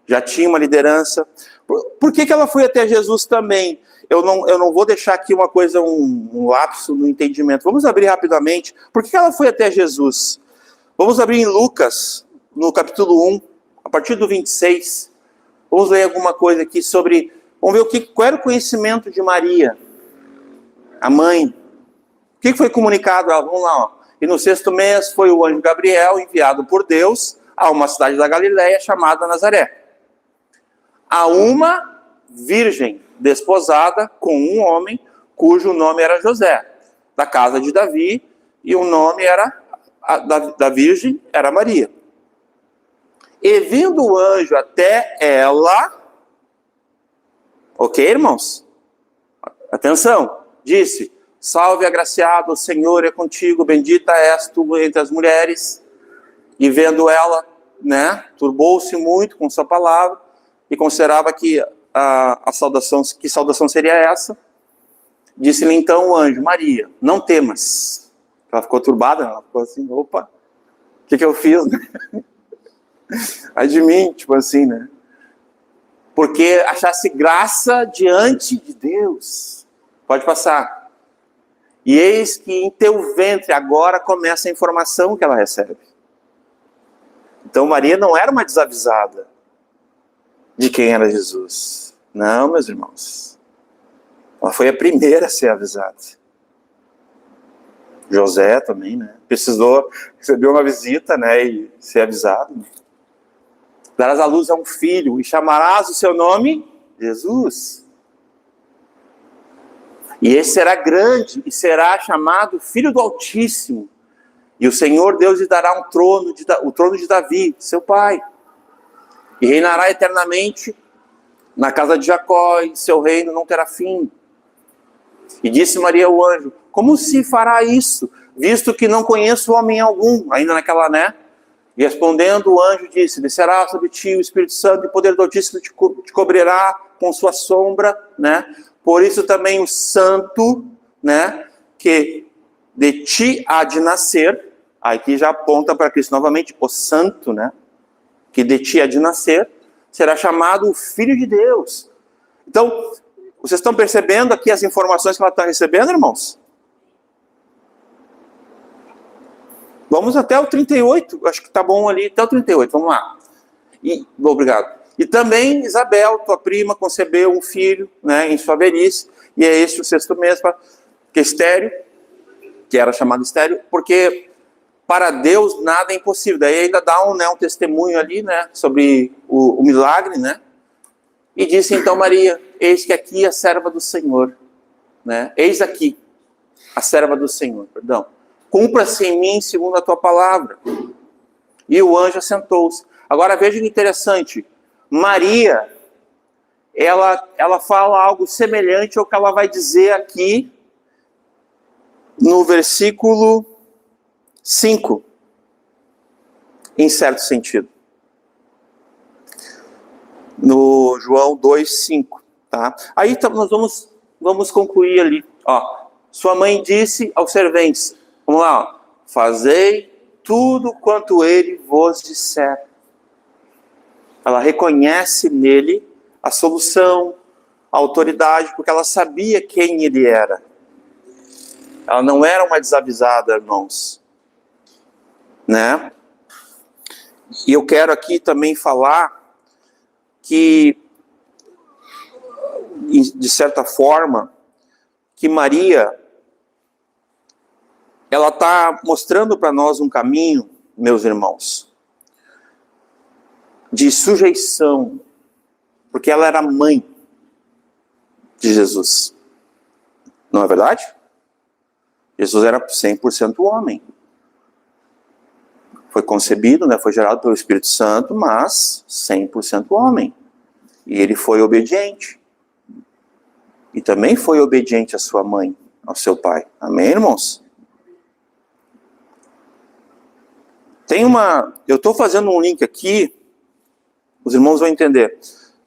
Speaker 1: já tinha uma liderança. Por que ela foi até Jesus também? Eu não vou deixar aqui uma coisa, um lapso no entendimento. Vamos abrir rapidamente. Por que ela foi até Jesus? Vamos abrir em Lucas, no capítulo 1, a partir do 26. Vamos ler alguma coisa aqui sobre... Vamos ver qual era o conhecimento de Maria, a mãe. O que foi comunicado? Vamos lá. Ó. E no 6º mês foi o anjo Gabriel, enviado por Deus, a uma cidade da Galileia chamada Nazaré. A uma virgem desposada com um homem cujo nome era José, da casa de Davi, e o nome da virgem era Maria. E vindo o anjo até ela, ok, irmãos? Atenção, disse, salve agraciado, o Senhor é contigo, bendita és tu entre as mulheres. E vendo ela, né, turbou-se muito com sua palavra, e considerava que que saudação seria essa. Disse-lhe então o anjo, Maria, não temas. Ela ficou turbada, ela ficou assim, opa, o que eu fiz? Ai de mim, tipo assim, né? Porque achasse graça diante de Deus. Pode passar. E eis que em teu ventre agora começa a informação que ela recebe. Então Maria não era uma desavisada de quem era Jesus. Não, meus irmãos. Ela foi a primeira a ser avisada. José também, né? Precisou receber uma visita, né? E ser avisado. Darás à luz a um filho e chamarás o seu nome Jesus. E esse será grande e será chamado Filho do Altíssimo. E o Senhor Deus lhe dará o trono de Davi, seu pai. E reinará eternamente na casa de Jacó, e seu reino não terá fim. E disse Maria ao anjo, como se fará isso, visto que não conheço homem algum? Ainda naquela, né? E respondendo o anjo disse, descerá sobre ti o Espírito Santo e o poder do Altíssimo te cobrirá com sua sombra, né? Por isso também o santo, né? Que de ti há de nascer, aqui já aponta para Cristo novamente, o santo, né? Que de ti há de nascer, será chamado o Filho de Deus. Então, vocês estão percebendo aqui as informações que ela está recebendo, irmãos? Vamos até o 38, acho que está bom ali, até o 38, vamos lá. Obrigado. E também Isabel, tua prima, concebeu um filho, né, em sua velhice, e é este o 6º mês, que é estéril, que era chamado estéril, porque para Deus nada é impossível. Daí ainda dá um testemunho ali, né, sobre o milagre, né? E disse então Maria, eis que aqui a serva do Senhor, né? Eis aqui a serva do Senhor, perdão. Cumpra-se em mim segundo a tua palavra. E o anjo assentou-se. Agora veja que interessante. Maria, ela fala algo semelhante ao que ela vai dizer aqui no versículo 5, em certo sentido. No João 2:5, Tá? Aí nós vamos concluir ali. Ó, sua mãe disse aos serventes, vamos lá, ó, fazei tudo quanto ele vos disser. Ela reconhece nele a solução, a autoridade, porque ela sabia quem ele era. Ela não era uma desavisada, irmãos. Né? E eu quero aqui também falar que, de certa forma, que Maria, ela está mostrando para nós um caminho, meus irmãos, de sujeição, porque ela era mãe de Jesus. Não é verdade? Jesus era 100% homem. Foi concebido, né, foi gerado pelo Espírito Santo, mas 100% homem. E ele foi obediente. E também foi obediente à sua mãe, ao seu pai. Amém, irmãos? Eu estou fazendo um link aqui, os irmãos vão entender.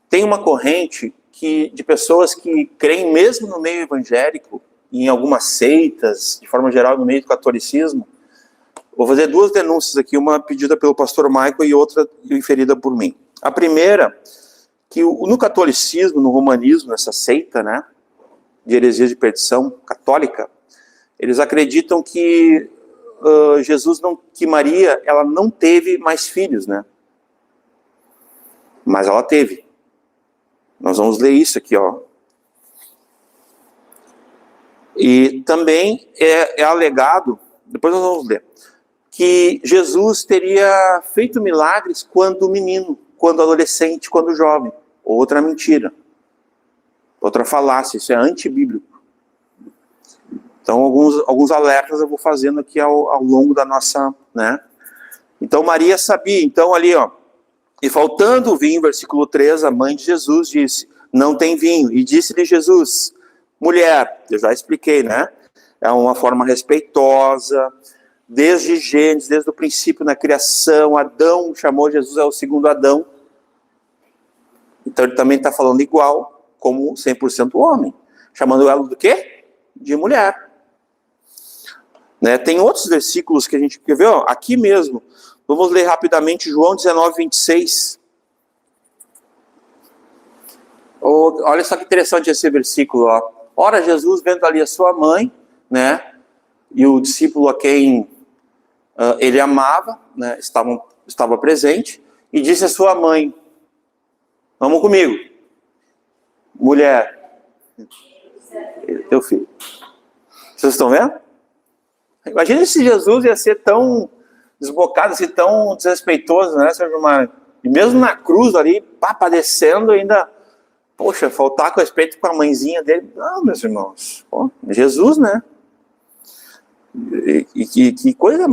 Speaker 1: Tem uma corrente de pessoas que creem mesmo no meio evangélico, em algumas seitas, de forma geral no meio do catolicismo. Vou fazer duas denúncias aqui, uma pedida pelo pastor Michael e outra inferida por mim. A primeira, que no catolicismo, no romanismo, nessa seita, né, de heresia de perdição católica, eles acreditam que que Maria, ela não teve mais filhos, né? Mas ela teve. Nós vamos ler isso aqui, ó. E também é alegado, depois nós vamos ler, que Jesus teria feito milagres quando menino, quando adolescente, quando jovem. Outra mentira. Outra falácia, isso é antibíblico. Então, alguns alertas eu vou fazendo aqui ao longo da nossa, né? Então, Maria sabia. Então, ali, ó. E faltando o vinho, versículo 3, a mãe de Jesus disse, não tem vinho. E disse-lhe Jesus, mulher, eu já expliquei, né? É uma forma respeitosa, desde Gênesis, desde o princípio na criação, Adão chamou Jesus, é o segundo Adão. Então ele também está falando igual, como 100% homem. Chamando ela do quê? De mulher. Né? Tem outros versículos que a gente quer ver, ó, aqui mesmo. Vamos ler rapidamente João 19, 26. Olha só que interessante esse versículo, ó. Ora, Jesus, vendo ali a sua mãe, né, e o discípulo a quem ele amava, né, estava presente, e disse à sua mãe, vamos comigo, mulher, teu filho. Vocês estão vendo? Imagina se Jesus ia ser tão desbocado, assim, tão desrespeitoso, né, Sr. Gilmar? E mesmo na cruz ali, padecendo, ainda, poxa, faltar com respeito com a mãezinha dele. Não, meus irmãos, pô, Jesus, né? E que coisa,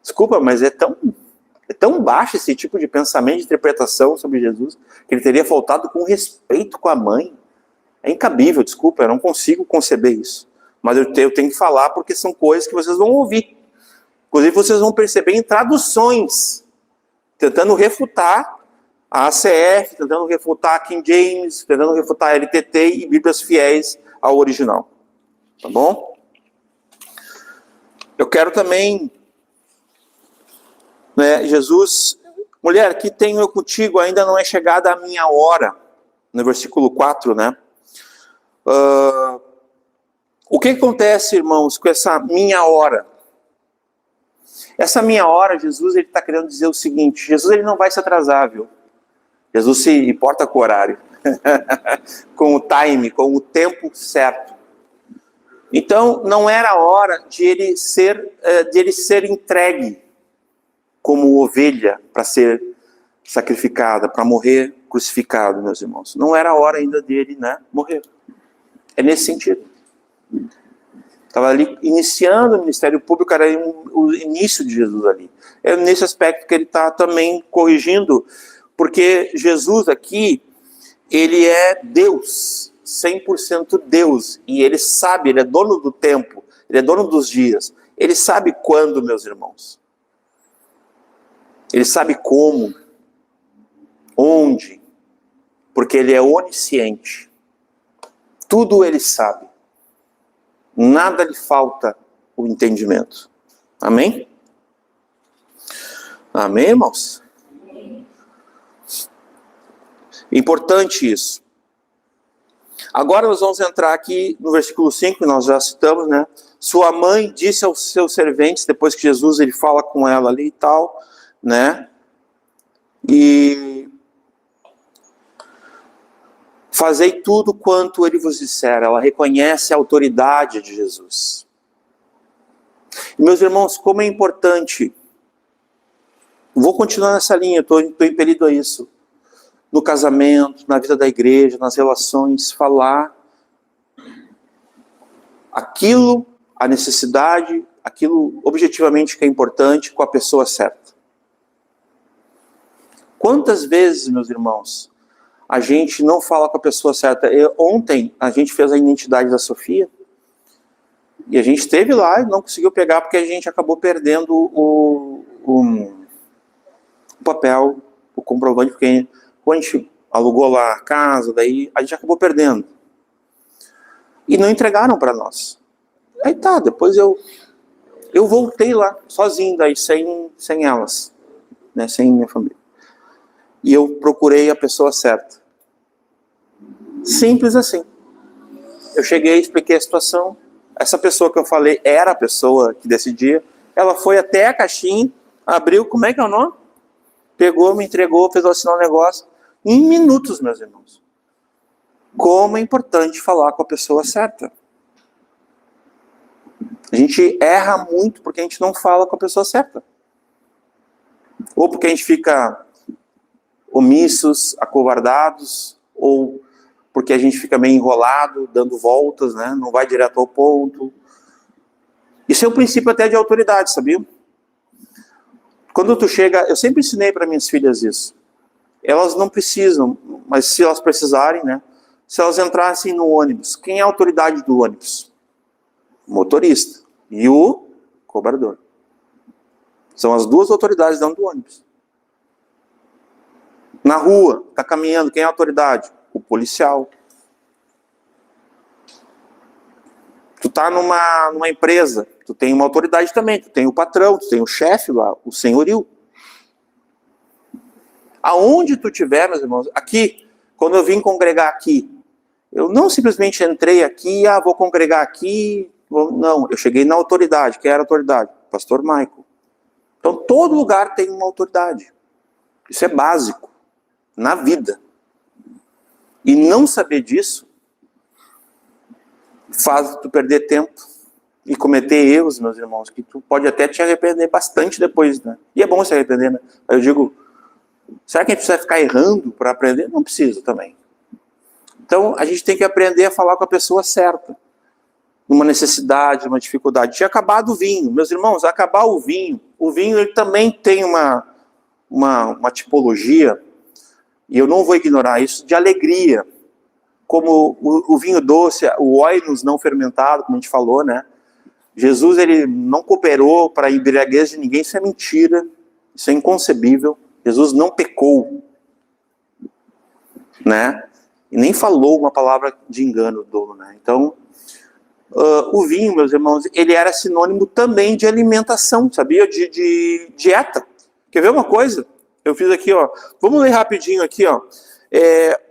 Speaker 1: desculpa, mas é tão baixo esse tipo de pensamento, de interpretação sobre Jesus, que ele teria faltado com respeito com a mãe. É incabível, desculpa, eu não consigo conceber isso. Mas eu tenho que falar porque são coisas que vocês vão ouvir. Inclusive vocês vão perceber em traduções, tentando refutar a ACF, tentando refutar a King James, tentando refutar a LTT e Bíblias fiéis ao original. Tá bom? Eu quero também, né, Jesus, mulher, que tenho eu contigo, ainda não é chegada a minha hora. No versículo 4, né? O que acontece, irmãos, com essa minha hora? Essa minha hora, Jesus, ele está querendo dizer o seguinte, Jesus ele não vai se atrasar, viu? Jesus se importa com o horário, com o time, com o tempo certo. Então, não era a hora de ele ser entregue como ovelha para ser sacrificada, para morrer crucificado, meus irmãos. Não era a hora ainda dele, né, morrer. É nesse sentido. Estava ali iniciando o ministério público, era o início de Jesus ali. É nesse aspecto que ele está também corrigindo, porque Jesus aqui, ele é Deus, 100% Deus, e ele sabe, ele é dono do tempo, ele é dono dos dias, ele sabe quando, meus irmãos. Ele sabe como, onde, Porque ele é onisciente. Tudo ele sabe. Nada lhe falta o entendimento. Amém? Amém, irmãos? Importante isso. Agora nós vamos entrar aqui no versículo 5, que nós já citamos, né? Sua mãe disse aos seus serventes, depois que Jesus ele fala com ela ali e tal, né? E fazei tudo quanto ele vos disser. Ela reconhece a autoridade de Jesus. E, meus irmãos, como é importante, vou continuar nessa linha, estou impelido a isso, no casamento, na vida da igreja, nas relações, falar aquilo, a necessidade, aquilo objetivamente que é importante com a pessoa certa. Quantas vezes, meus irmãos, a gente não fala com a pessoa certa? Ontem a gente fez a identidade da Sofia e a gente esteve lá e não conseguiu pegar porque a gente acabou perdendo o papel, o comprovante, porque quando a gente alugou lá a casa, daí a gente acabou perdendo. E não entregaram para nós. Aí tá, depois eu voltei lá, sozinho, daí sem elas, né, sem minha família. E eu procurei a pessoa certa. Simples assim. Eu cheguei, expliquei a situação. Essa pessoa que eu falei era a pessoa que decidia. Ela foi até a caixinha, abriu, como é que é o nome? Pegou, me entregou, fez eu assinar o negócio. Em minutos, meus irmãos. Como é importante falar com a pessoa certa. A gente erra muito porque a gente não fala com a pessoa certa. Ou porque a gente fica omissos, acovardados, ou porque a gente fica meio enrolado, dando voltas, né? Não vai direto ao ponto. Isso é um princípio até de autoridade, sabia? Quando tu chega, eu sempre ensinei para minhas filhas isso. Elas não precisam, mas se elas precisarem, né? Se elas entrassem no ônibus, quem é a autoridade do ônibus? O motorista e o cobrador. São as duas autoridades dentro do ônibus. Na rua, tá caminhando, quem é a autoridade? O policial. Tu tá numa empresa, tu tem uma autoridade também, tu tem o patrão, tu tem o chefe lá, o senhorio. Aonde tu tiver, meus irmãos, aqui, quando eu vim congregar aqui, eu não simplesmente entrei aqui, vou congregar aqui, não, eu cheguei na autoridade. Quem era a autoridade? Pastor Michael. Então todo lugar tem uma autoridade. Isso é básico na vida. E não saber disso faz tu perder tempo e cometer erros, meus irmãos, que tu pode até te arrepender bastante depois, né? E é bom se arrepender, né? Aí eu digo, será que a gente precisa ficar errando para aprender? Não precisa também. Então a gente tem que aprender a falar com a pessoa certa. Numa necessidade, numa dificuldade. Tinha acabado o vinho. Meus irmãos, acabar o vinho ele também tem uma tipologia, e eu não vou ignorar isso, de alegria. Como o vinho doce, o oinos não fermentado, como a gente falou, né? Jesus, ele não cooperou para a embriaguez de ninguém, isso é mentira, isso é inconcebível. Jesus não pecou, né? E nem falou uma palavra de engano dolo, né? Então, o vinho, meus irmãos, ele era sinônimo também de alimentação, sabia? De dieta. Quer ver uma coisa? Eu fiz aqui, ó. Vamos ler rapidinho aqui, ó.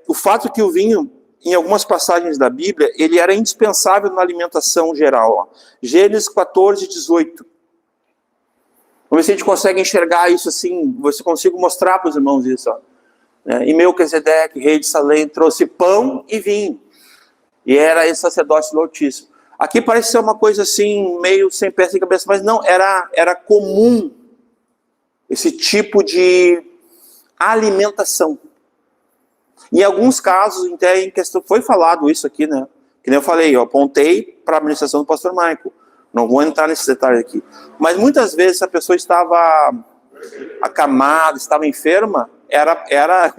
Speaker 1: O fato que o vinho, em algumas passagens da Bíblia, ele era indispensável na alimentação geral. Ó. Gênesis 14, 18. Vamos ver se a gente consegue enxergar isso assim, se consigo mostrar para os irmãos isso. Ó. E Melquisedeque, rei de Salém, trouxe pão e vinho. E era esse sacerdote do Altíssimo. Aqui parece ser uma coisa assim, meio sem pé sem cabeça, mas não, era comum esse tipo de alimentação. Em alguns casos, até em questão, foi falado isso aqui, né? Que nem eu falei, eu apontei para a administração do pastor Michael. Não vou entrar nesses detalhes aqui. Mas muitas vezes, se a pessoa estava acamada, estava enferma, era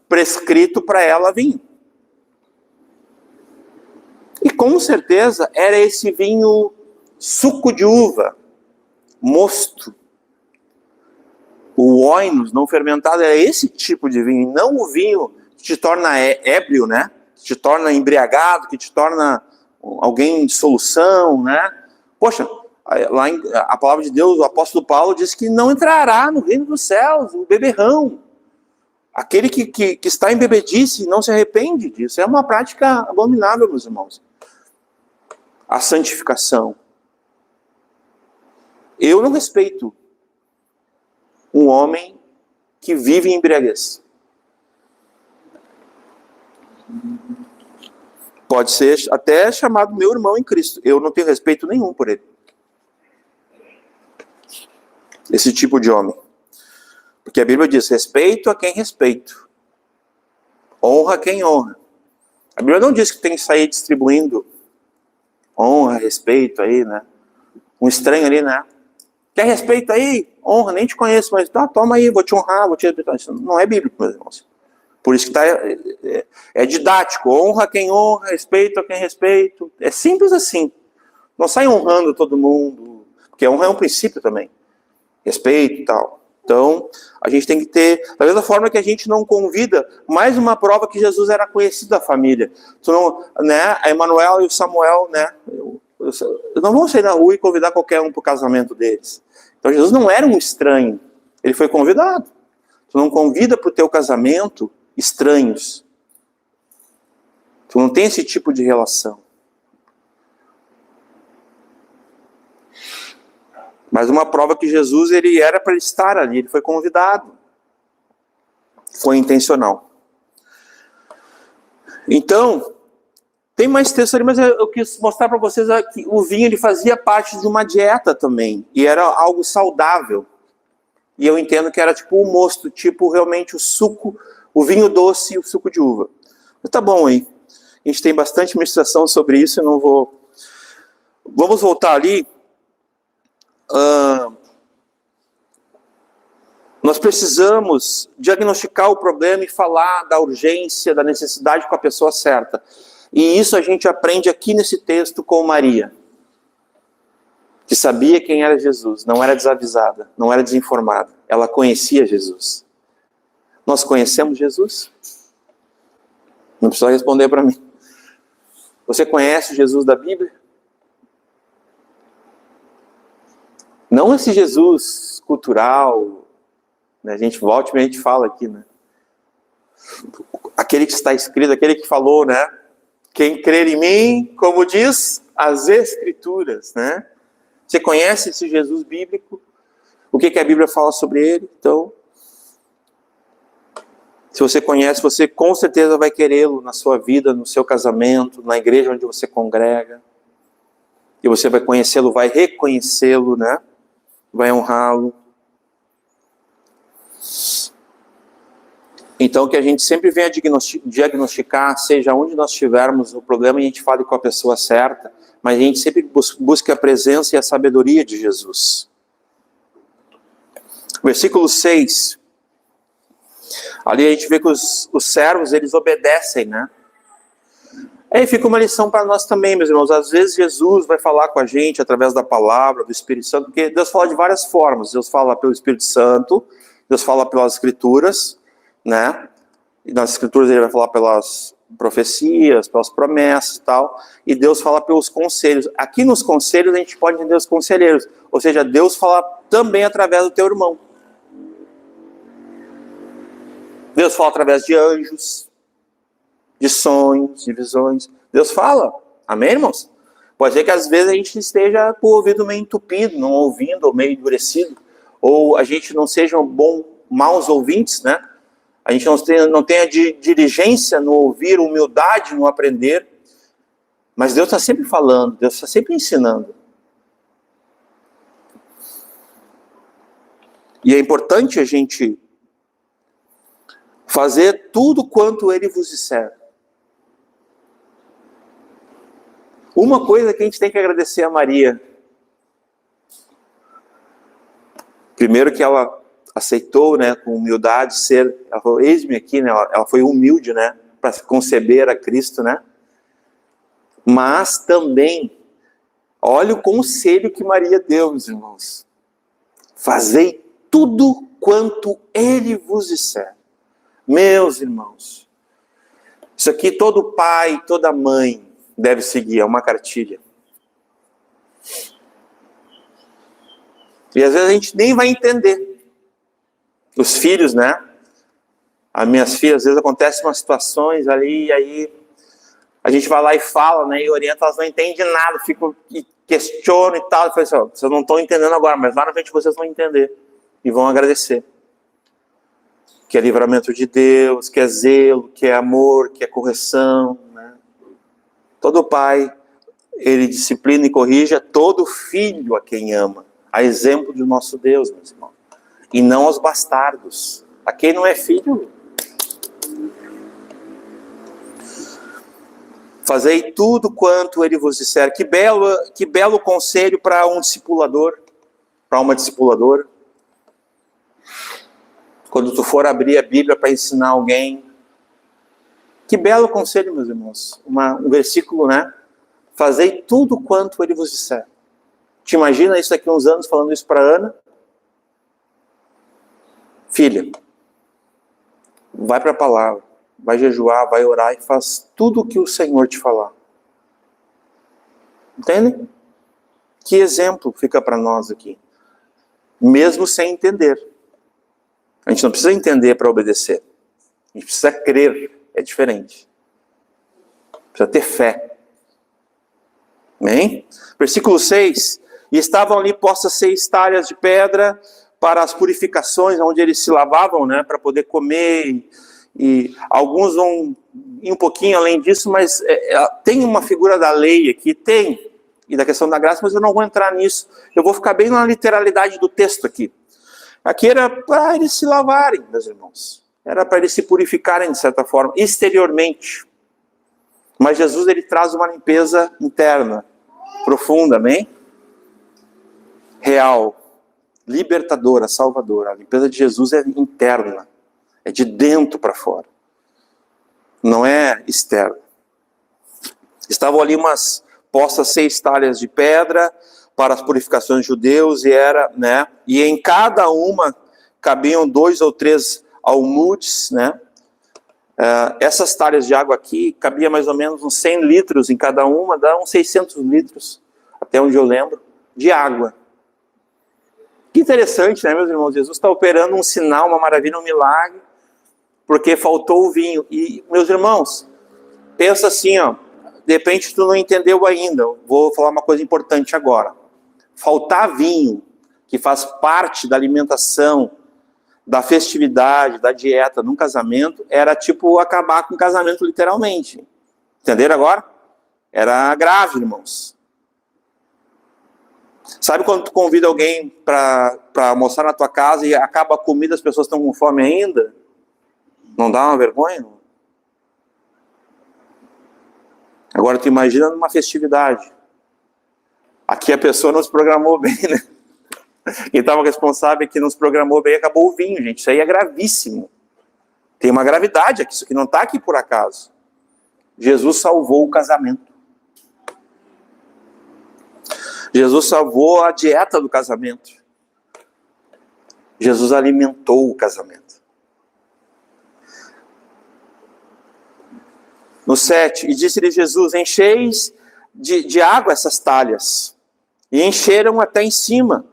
Speaker 1: prescrito para ela vinho. E com certeza era esse vinho suco de uva, mosto. O oinos não fermentado era esse tipo de vinho, não o vinho que te torna ébrio, né? Que te torna embriagado, que te torna alguém de solução, né? Poxa, lá a palavra de Deus, o apóstolo Paulo diz que não entrará no reino dos céus o beberrão. Aquele que está em bebedice e não se arrepende disso. É uma prática abominável, meus irmãos. A santificação. Eu não respeito um homem que vive em embriaguez. Pode ser até chamado meu irmão em Cristo. Eu não tenho respeito nenhum por ele. Esse tipo de homem. Porque a Bíblia diz, respeito a quem respeito. Honra quem honra. A Bíblia não diz que tem que sair distribuindo honra, respeito aí, né? Um estranho ali, né? Quer respeito aí? Honra, nem te conheço, mas toma aí, vou te honrar, vou te respeitar. Isso não é bíblico, meus irmãos. Por isso que é didático. Honra quem honra, respeito a quem respeito. É simples assim. Não sai honrando todo mundo. Porque honra é um princípio também. Respeito e tal. Então, a gente tem que ter, da mesma forma que a gente não convida, mais uma prova que Jesus era conhecido da família. Tu não, né, a Emanuel e o Samuel, né, não vão sair na rua e convidar qualquer um para o casamento deles. Então, Jesus não era um estranho, ele foi convidado. Tu não convida para o teu casamento estranhos. Tu não tem esse tipo de relação. Mas uma prova que Jesus, ele era para estar ali, ele foi convidado. Foi intencional. Então, tem mais texto ali, mas eu quis mostrar para vocês que o vinho, ele fazia parte de uma dieta também. E era algo saudável. E eu entendo que era tipo o mosto, tipo realmente o suco, o vinho doce e o suco de uva. Mas tá bom aí. A gente tem bastante ministração sobre isso, eu não vou... Vamos voltar ali. Nós precisamos diagnosticar o problema e falar da urgência, da necessidade com a pessoa certa. E isso a gente aprende aqui nesse texto com Maria, que sabia quem era Jesus, não era desavisada, não era desinformada. Ela conhecia Jesus. Nós conhecemos Jesus? Não precisa responder para mim. Você conhece o Jesus da Bíblia? Não esse Jesus cultural, né? A gente volta e a gente fala aqui, né? Aquele que está escrito, aquele que falou, né? Quem crer em mim, como diz as Escrituras, né? Você conhece esse Jesus bíblico? O que a Bíblia fala sobre ele? Então, se você conhece, você com certeza vai querê-lo na sua vida, no seu casamento, na igreja onde você congrega. E você vai conhecê-lo, vai reconhecê-lo, né? Vai honrá-lo. Então, que a gente sempre venha diagnosticar, seja onde nós estivermos o problema, a gente fale com a pessoa certa, mas a gente sempre busque a presença e a sabedoria de Jesus. Versículo 6. Ali a gente vê que os servos, eles obedecem, né? Aí fica uma lição para nós também, meus irmãos. Às vezes Jesus vai falar com a gente através da palavra, do Espírito Santo, porque Deus fala de várias formas. Deus fala pelo Espírito Santo, Deus fala pelas Escrituras, né? E nas Escrituras ele vai falar pelas profecias, pelas promessas e tal. E Deus fala pelos conselhos. Aqui nos conselhos a gente pode entender os conselheiros. Ou seja, Deus fala também através do teu irmão. Deus fala através de anjos, de sonhos, de visões. Deus fala. Amém, irmãos? Pode ser que às vezes a gente esteja com o ouvido meio entupido, não ouvindo, ou meio endurecido. Ou a gente não seja maus ouvintes, né? A gente não tenha diligência no ouvir, humildade no aprender. Mas Deus está sempre falando, Deus está sempre ensinando. E é importante a gente fazer tudo quanto Ele vos disser. Uma coisa que a gente tem que agradecer a Maria. Primeiro que ela aceitou, né, com humildade ser, ela falou, eis-me aqui, né, ela foi humilde, né, para conceber a Cristo, né. Mas também, olha o conselho que Maria deu, meus irmãos. Fazei tudo quanto Ele vos disser. Meus irmãos, Isso aqui todo pai, toda mãe deve seguir, é uma cartilha. E às vezes a gente nem vai entender. Os filhos, né? As minhas filhas, às vezes acontecem umas situações ali, e aí a gente vai lá e fala, né? E orienta, elas não entendem nada, ficam e questionam e tal. Eu falei assim, ó, vocês não estão entendendo agora, mas lá na frente vocês vão entender. E vão agradecer. Que é livramento de Deus, que é zelo, que é amor, que é correção, né? Todo pai, ele disciplina e corrige a todo filho a quem ama. A exemplo do nosso Deus, meus irmãos. E não aos bastardos. A quem não é filho. Fazei tudo quanto ele vos disser. Que belo conselho para um discipulador, para uma discipuladora. Quando tu for abrir a Bíblia para ensinar alguém. Que belo conselho, meus irmãos. Um versículo, né? Fazei tudo quanto ele vos disser. Te imagina isso daqui a uns anos falando isso para Ana? Filha, vai para a palavra, vai jejuar, vai orar e faz tudo o que o Senhor te falar. Entende? Que exemplo fica para nós aqui. Mesmo sem entender. A gente não precisa entender para obedecer. A gente precisa crer. É diferente. Precisa ter fé. Amém? Versículo 6. E estavam ali postas 6 talhas de pedra para as purificações, onde eles se lavavam, né, para poder comer. E alguns vão ir um pouquinho além disso, mas tem uma figura da lei aqui, tem, e da questão da graça, mas eu não vou entrar nisso. Eu vou ficar bem na literalidade do texto aqui. Aqui era para eles se lavarem, meus irmãos. Era para eles se purificarem, de certa forma, exteriormente. Mas Jesus, ele traz uma limpeza interna, profunda, amém? Real, libertadora, salvadora. A limpeza de Jesus é interna, é de dentro para fora, não é externa. Estavam ali umas postas 6 talhas de pedra para as purificações de judeus, e em cada uma cabiam 2 ou 3 almudes, né? Essas talhas de água aqui cabia mais ou menos uns 100 litros em cada uma, dá uns 600 litros, até onde eu lembro, de água. Que interessante, né, meus irmãos? Jesus está operando um sinal, uma maravilha, um milagre, porque faltou o vinho. E, meus irmãos, pensa assim, ó, de repente tu não entendeu ainda, vou falar uma coisa importante agora. Faltar vinho, que faz parte da alimentação, da festividade, da dieta num casamento, era tipo acabar com o casamento literalmente. Entenderam agora? Era grave, irmãos. Sabe quando tu convida alguém para almoçar na tua casa e acaba a comida, as pessoas estão com fome ainda? Não dá uma vergonha? Agora tu imagina numa festividade. Aqui a pessoa não se programou bem, né? Quem estava responsável que não se programou bem, acabou o vinho, gente. Isso aí é gravíssimo. Tem uma gravidade aqui, isso aqui não está aqui por acaso. Jesus salvou o casamento. Jesus salvou a dieta do casamento. Jesus alimentou o casamento. No 7, e disse-lhe Jesus, encheis de água essas talhas. E encheram até em cima.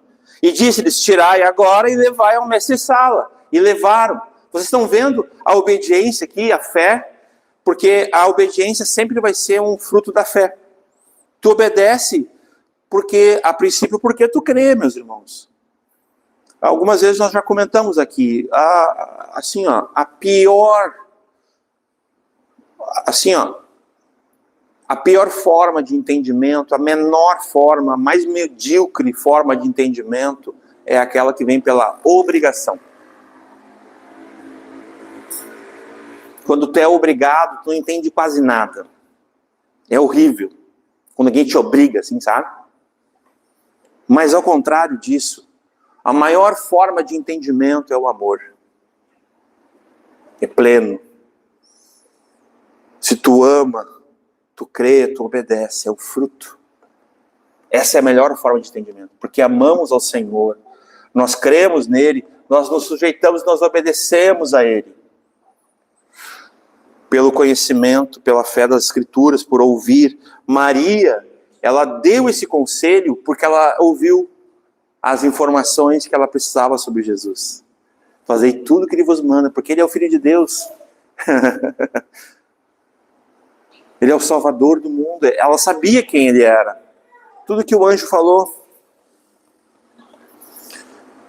Speaker 1: E disse-lhes, tirai agora e levai ao mestre-sala. E levaram. Vocês estão vendo a obediência aqui, a fé? Porque a obediência sempre vai ser um fruto da fé. Tu obedece porque, a princípio, porque tu crê, meus irmãos. Algumas vezes nós já comentamos aqui, a pior forma de entendimento, a menor forma, a mais medíocre forma de entendimento é aquela que vem pela obrigação. Quando tu é obrigado, tu não entende quase nada. É horrível. Quando alguém te obriga, assim, sabe? Mas ao contrário disso, a maior forma de entendimento é o amor. É pleno. Se tu ama, tu crê, tu obedece, é o fruto. Essa é a melhor forma de entendimento, porque amamos ao Senhor, nós cremos nele, nós nos sujeitamos, nós obedecemos a ele. pelo conhecimento, pela fé das Escrituras, por ouvir. Maria, ela deu esse conselho porque ela ouviu as informações que ela precisava sobre Jesus. Fazei tudo que ele vos manda, porque ele é o Filho de Deus. Ele é o Salvador do mundo. Ela sabia quem ele era. Tudo que o anjo falou.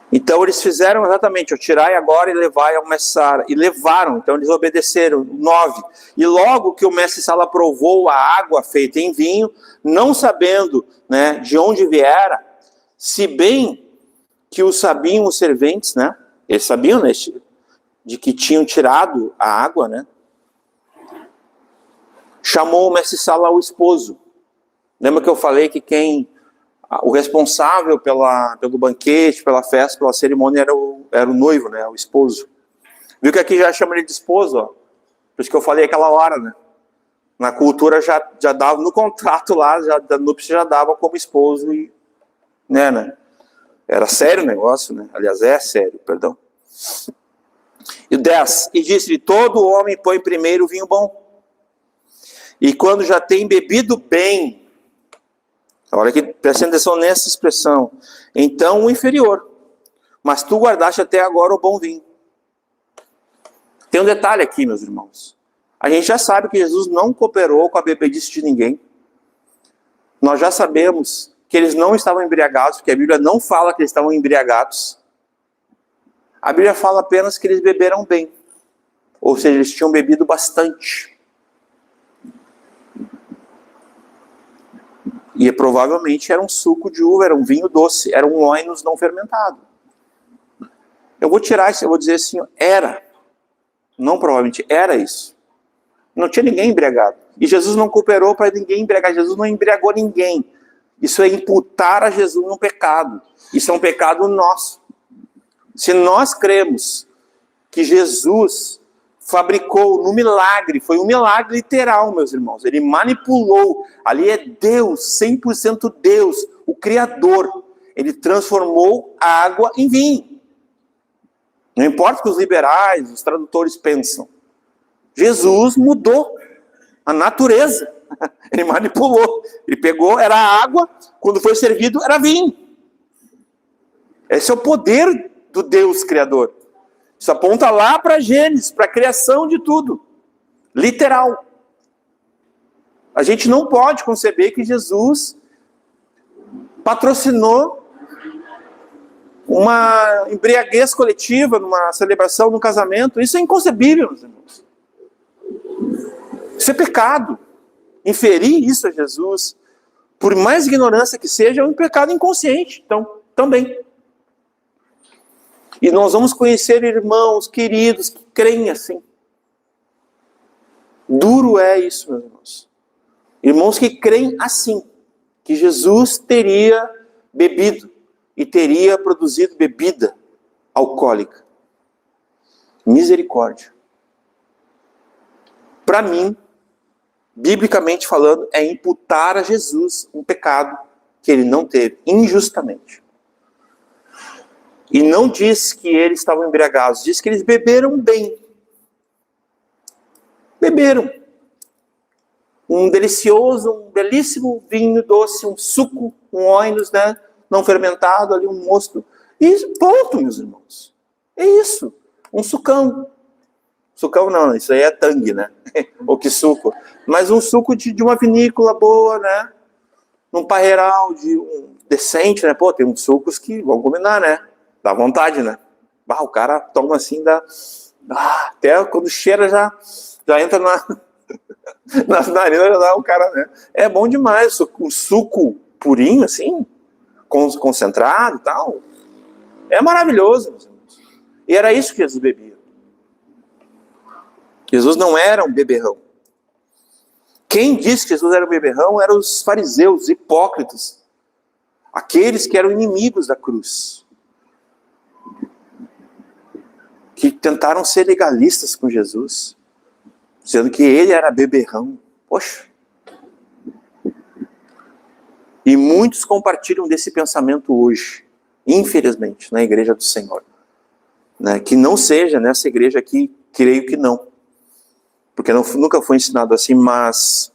Speaker 1: Então eles fizeram exatamente, tirai agora e levai ao mestre. E levaram, então eles obedeceram. 9. E logo que o mestre Sala provou a água feita em vinho, não sabendo, né, de onde viera, se bem que o sabiam os serventes, né? Eles sabiam, né, de que tinham tirado a água, né? Chamou o mestre Sala ao esposo. Lembra que eu falei que o responsável pelo banquete, pela festa, pela cerimônia era o noivo, né? O esposo. Viu que aqui já chama ele de esposo, ó. Por isso que eu falei aquela hora, né? Na cultura já dava, no contrato lá, da núpcia já dava como esposo e, né? Era sério o negócio, né? Aliás, é sério, perdão. E 10. E disse-lhe, todo homem põe primeiro o vinho bom. E quando já tem bebido bem, olha que prestando atenção nessa expressão, então o inferior. Mas tu guardaste até agora o bom vinho. Tem um detalhe aqui, meus irmãos. A gente já sabe que Jesus não cooperou com a bebedice de ninguém. Nós já sabemos que eles não estavam embriagados, porque a Bíblia não fala que eles estavam embriagados. A Bíblia fala apenas que eles beberam bem. Ou seja, eles tinham bebido bastante. E provavelmente era um suco de uva, era um vinho doce, era um oinos não fermentado. Eu vou tirar isso, eu vou dizer assim, era. Não provavelmente, era isso. Não tinha ninguém embriagado. E Jesus não cooperou para ninguém embriagar. Jesus não embriagou ninguém. Isso é imputar a Jesus um pecado. Isso é um pecado nosso. Se nós cremos que Jesus fabricou no milagre, foi um milagre literal, meus irmãos. Ele manipulou, ali é Deus, 100% Deus, o Criador. Ele transformou a água em vinho. Não importa o que os liberais, os tradutores pensam. Jesus mudou a natureza. Ele manipulou. Ele pegou, era água, quando foi servido, era vinho. Esse é o poder do Deus Criador. Isso aponta lá para Gênesis, para a criação de tudo. Literal. A gente não pode conceber que Jesus patrocinou uma embriaguez coletiva, numa celebração, num casamento. Isso é inconcebível, meus irmãos. Isso é pecado. Inferir isso a Jesus, por mais ignorância que seja, é um pecado inconsciente. Então, também. E nós vamos conhecer irmãos queridos que creem assim. Duro é isso, meus irmãos. Irmãos que creem assim, que Jesus teria bebido e teria produzido bebida alcoólica. Misericórdia. Para mim, biblicamente falando, é imputar a Jesus um pecado que ele não teve, injustamente. E não diz que eles estavam embriagados, diz que eles beberam bem. Beberam. Um delicioso, um belíssimo vinho doce, um suco, um oinos, né? Não fermentado, ali um mosto. E ponto, meus irmãos. É isso. Um sucão. Sucão não, isso aí é tangue, né? Ou que suco. Mas um suco de uma vinícola boa, né? Num parreiral decente, né? Pô, tem uns sucos que vão combinar, né? Dá vontade, né? Ah, o cara toma assim, até quando cheira já entra nas narinas, já dá o cara, né? É bom demais, o suco purinho, assim, concentrado e tal. É maravilhoso, meus irmãos. E era isso que Jesus bebia. Jesus não era um beberrão. Quem disse que Jesus era um beberrão eram os fariseus, os hipócritas. Aqueles que eram inimigos da cruz. Que tentaram ser legalistas com Jesus, dizendo que ele era beberrão. Poxa! E muitos compartilham desse pensamento hoje, infelizmente, na igreja do Senhor. Né? Que não seja nessa igreja aqui, creio que não. porque nunca foi ensinado assim, mas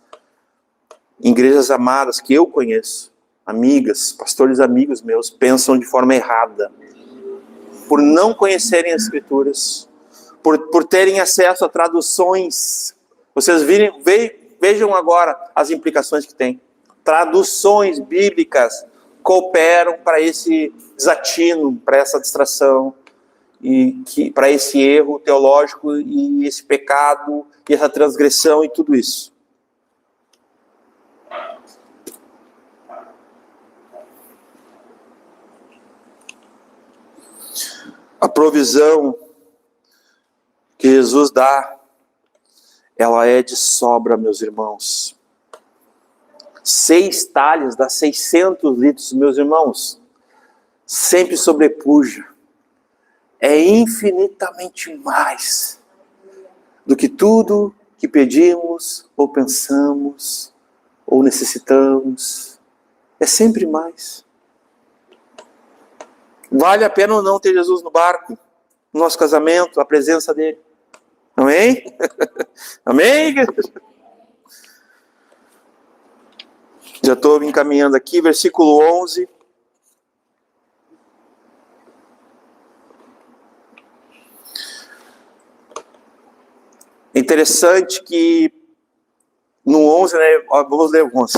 Speaker 1: em igrejas amadas que eu conheço, amigas, pastores amigos meus, pensam de forma errada, por não conhecerem as Escrituras, por terem acesso a traduções. Vocês vejam agora as implicações que tem. Traduções bíblicas cooperam para esse desatino, para essa distração, e para esse erro teológico, e esse pecado, e essa transgressão, e tudo isso. A provisão que Jesus dá, ela é de sobra, meus irmãos. 6 talhas dá 600 litros, meus irmãos. Sempre sobrepuja. É infinitamente mais do que tudo que pedimos, ou pensamos, ou necessitamos. É sempre mais. Vale a pena ou não ter Jesus no barco, no nosso casamento, a presença dele? Amém? Amém? Já estou me encaminhando aqui, versículo 11. É interessante que no 11, né? Vamos ler o 11.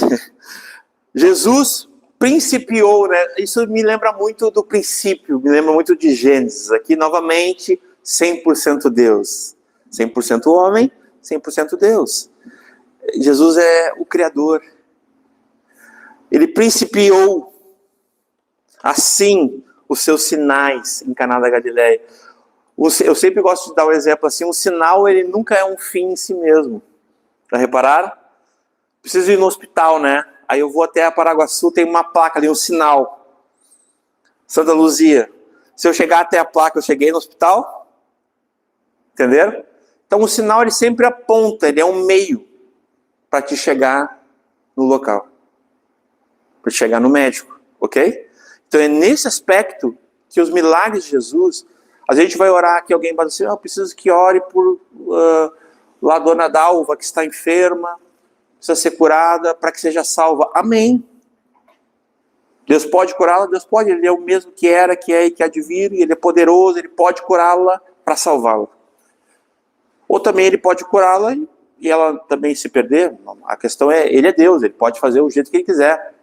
Speaker 1: Jesus principiou, né? Isso me lembra muito do princípio, me lembra muito de Gênesis. Aqui, novamente, 100% Deus. 100% homem, 100% Deus. Jesus é o Criador. Ele principiou assim os seus sinais em Caná da Galileia. Eu sempre gosto de dar um exemplo assim, um sinal ele nunca é um fim em si mesmo. Já repararam? Preciso ir no hospital, né? Aí eu vou até a Paraguaçu, tem uma placa ali, um sinal. Santa Luzia. Se eu chegar até a placa, eu cheguei no hospital? Entenderam? Então o sinal ele sempre aponta, ele é um meio para te chegar no local. Para te chegar no médico, ok? Então é nesse aspecto que os milagres de Jesus, a gente vai orar aqui, alguém vai dizer, eu preciso que ore por lá a dona Dalva, que está enferma, precisa ser curada para que seja salva. Amém. Deus pode curá-la? Deus pode. Ele é o mesmo que era, que é e que há de vir, e Ele é poderoso, Ele pode curá-la para salvá-la. Ou também Ele pode curá-la e ela também se perder. A questão é, Ele é Deus, Ele pode fazer o jeito que Ele quiser.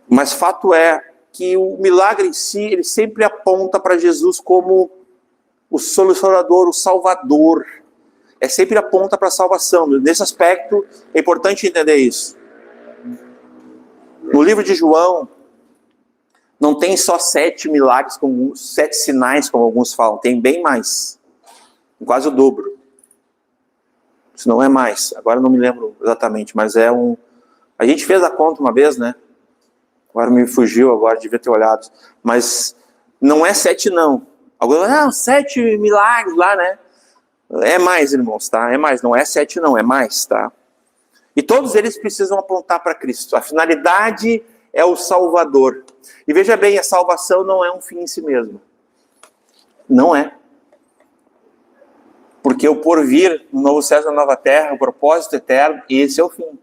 Speaker 1: Mas fato é que o milagre em si, ele sempre aponta para Jesus como o solucionador, o salvador. É sempre aponta para a salvação. Nesse aspecto, é importante entender isso. No livro de João, não tem só 7 milagres, 7 sinais, como alguns falam. Tem bem mais. Quase o dobro. Se não é mais. Agora eu não me lembro exatamente, mas é um... A gente fez a conta uma vez, né? Agora me fugiu, agora devia ter olhado. Mas não é 7 não. Alguns 7 milagres lá, né? É mais, irmãos, tá? É mais, não é 7 não, é mais, tá? E todos eles precisam apontar para Cristo. A finalidade é o Salvador. E veja bem, a salvação não é um fim em si mesmo. Não é. Porque o porvir, no novo céu e na nova terra, o propósito eterno, esse é o fim.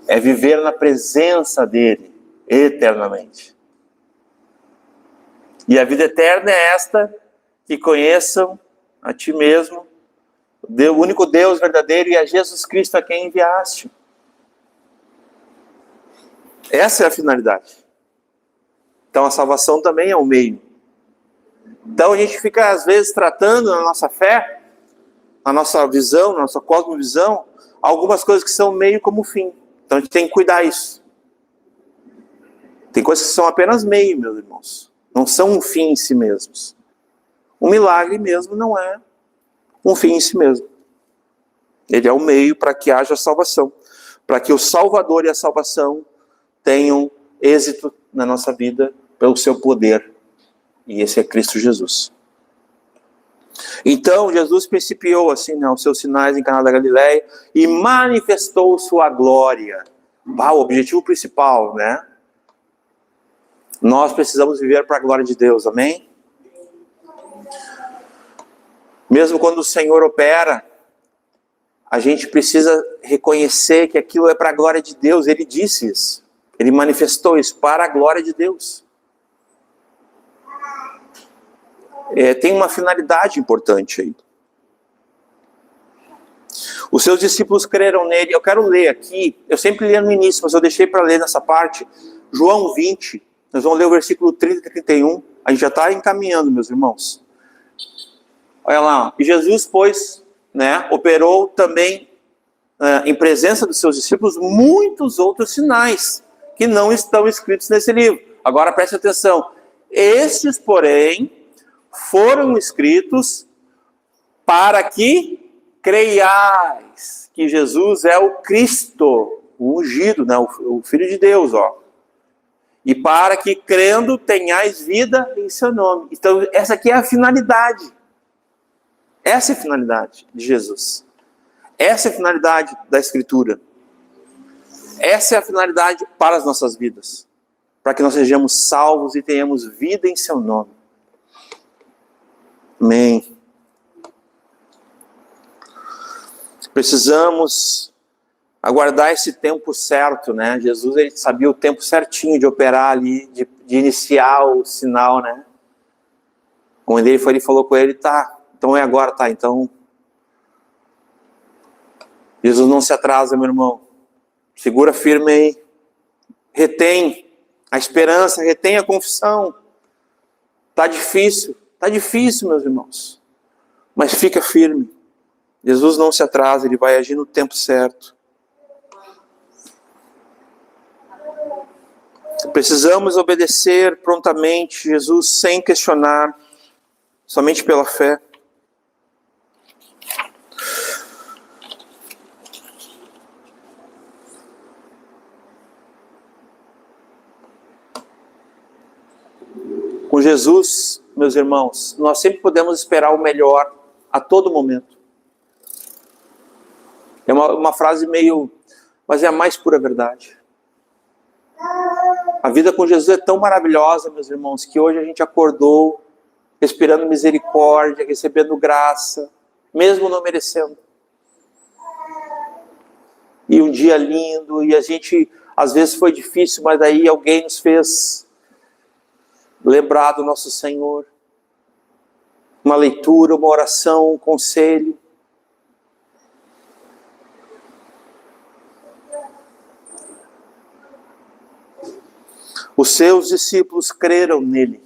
Speaker 1: É viver na presença dele, eternamente. E a vida eterna é esta, que conheçam a ti mesmo, o único Deus verdadeiro, e a Jesus Cristo a quem enviaste. Essa é a finalidade. Então a salvação também é um meio. Então a gente fica às vezes tratando na nossa fé, na nossa visão, na nossa cosmovisão, algumas coisas que são meio como fim. Então a gente tem que cuidar disso. Tem coisas que são apenas meio, meus irmãos. Não são um fim em si mesmos. O milagre mesmo não é um fim em si mesmo. Ele é o meio para que haja salvação. Para que o Salvador e a salvação tenham êxito na nossa vida pelo seu poder. E esse é Cristo Jesus. Então, Jesus principiou assim, né, os seus sinais em Caná da Galileia e manifestou sua glória. O objetivo principal, né? Nós precisamos viver para a glória de Deus, amém? Mesmo quando o Senhor opera a gente precisa reconhecer que aquilo é para a glória de Deus. Ele disse isso. Ele manifestou isso para a glória de Deus. Tem uma finalidade importante aí. Os seus discípulos creram nele. Eu quero ler aqui, eu sempre lia no início, mas eu deixei para ler nessa parte, João 20, nós vamos ler o versículo 30 e 31, a gente já está encaminhando, meus irmãos. Olha lá, e Jesus, pois, operou também, em presença dos seus discípulos, muitos outros sinais, que não estão escritos nesse livro. Agora preste atenção, estes, porém, foram escritos para que creiais que Jesus é o Cristo, o ungido, o Filho de Deus, e para que crendo tenhais vida em seu nome. Então essa aqui é a finalidade, essa é a finalidade de Jesus, essa é a finalidade da Escritura, essa é a finalidade para as nossas vidas, para que nós sejamos salvos e tenhamos vida em seu nome. Amém. Precisamos aguardar esse tempo certo, Jesus, ele sabia o tempo certinho de operar ali, de iniciar o sinal, Quando ele foi, ele falou com ele, tá, então é agora, tá, então Jesus não se atrasa, meu irmão, segura firme aí, retém a esperança, retém a confissão, tá difícil, meus irmãos, mas fica firme. Jesus não se atrasa, ele vai agir no tempo certo. Precisamos obedecer prontamente Jesus sem questionar, somente pela fé. Com Jesus, meus irmãos, nós sempre podemos esperar o melhor a todo momento. É uma frase meio, mas é a mais pura verdade. A vida com Jesus é tão maravilhosa, meus irmãos, que hoje a gente acordou respirando misericórdia, recebendo graça, mesmo não merecendo. E um dia lindo, e a gente, às vezes foi difícil, mas daí alguém nos fez lembrar do nosso Senhor. Uma leitura, uma oração, um conselho. Os seus discípulos creram nele.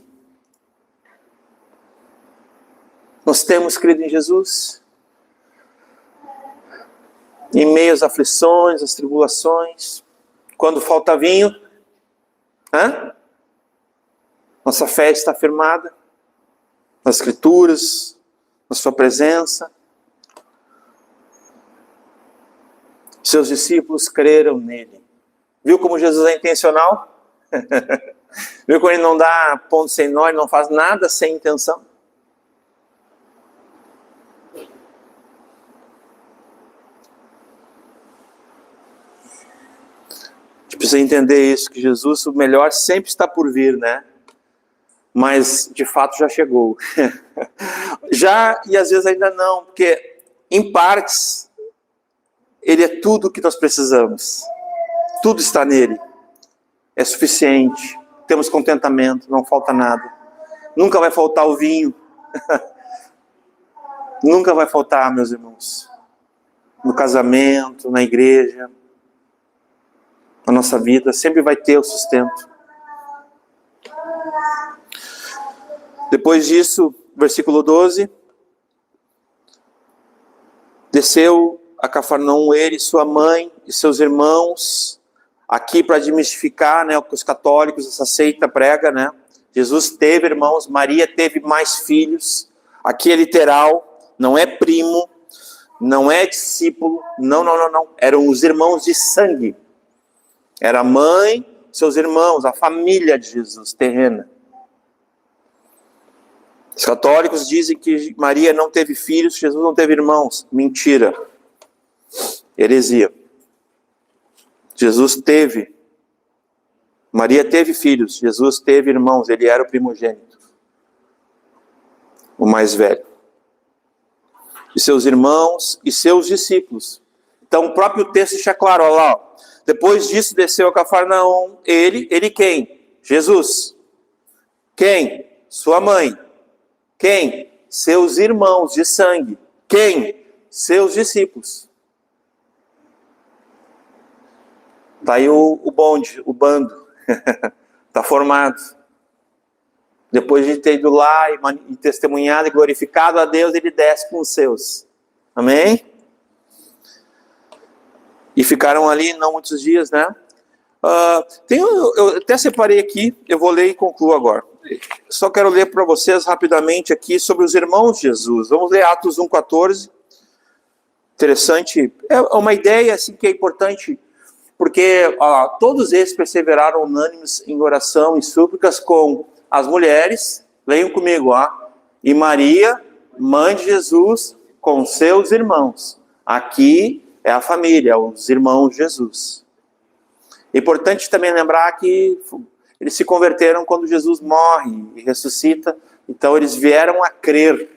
Speaker 1: Nós temos crido em Jesus. Em meio às aflições, às tribulações, quando falta vinho, nossa fé está firmada nas Escrituras, na sua presença. Seus discípulos creram nele. Viu como Jesus é intencional? Viu como ele não dá ponto sem nó, ele não faz nada sem intenção? A gente precisa entender isso, que Jesus, o melhor sempre está por vir, Mas de fato já chegou. Já, e às vezes ainda não, porque em partes ele é tudo o que nós precisamos. Tudo está nele. É suficiente, temos contentamento, não falta nada. Nunca vai faltar o vinho. Nunca vai faltar, meus irmãos. No casamento, na igreja, na nossa vida, sempre vai ter o sustento. Depois disso, versículo 12. Desceu a Cafarnaum ele, sua mãe e seus irmãos. Aqui para desmistificar, o que os católicos, essa seita prega, Jesus teve irmãos, Maria teve mais filhos. Aqui é literal, não é primo, não é discípulo, não. Eram os irmãos de sangue. Era a mãe, seus irmãos, a família de Jesus, terrena. Os católicos dizem que Maria não teve filhos, Jesus não teve irmãos. Mentira. Heresia. Jesus teve. Maria teve filhos, Jesus teve irmãos, ele era o primogênito. O mais velho. e seus irmãos e seus discípulos. Então o próprio texto deixa claro, olha lá, ó. Depois disso desceu a Cafarnaum, ele quem? Jesus. Quem? Sua mãe. Quem? Seus irmãos de sangue. Quem? Seus discípulos. Está aí o bonde, o bando. Está formado. Depois de ter ido lá e testemunhado e glorificado a Deus, ele desce com os seus. Amém? E ficaram ali não muitos dias, né? Eu até separei aqui, eu vou ler e concluo agora. Só quero ler para vocês rapidamente aqui sobre os irmãos de Jesus. Vamos ler Atos 1,14. Interessante. É uma ideia assim, que é importante, porque todos eles perseveraram unânimes em oração e súplicas com as mulheres, leiam comigo, e Maria, mãe de Jesus, com seus irmãos. Aqui é a família, os irmãos de Jesus. É importante também lembrar que eles se converteram quando Jesus morre e ressuscita, então eles vieram a crer.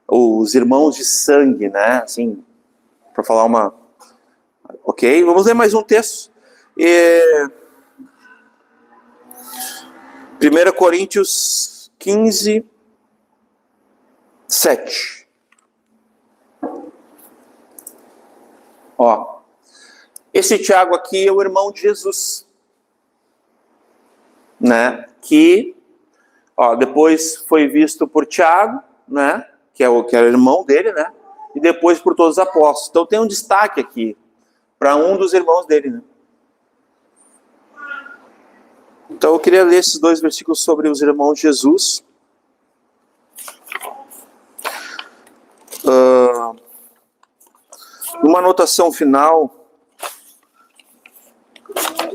Speaker 1: Os irmãos de sangue, né? Assim, para falar uma... Ok, vamos ler mais um texto. 1 Coríntios 15, 7. Esse Tiago aqui é o irmão de Jesus, né? Que, depois foi visto por Tiago, né? Que era o irmão dele, né? E depois por todos os apóstolos. Então tem um destaque aqui para um dos irmãos dele, né? Então eu queria ler esses dois versículos sobre os irmãos de Jesus. Uma anotação final,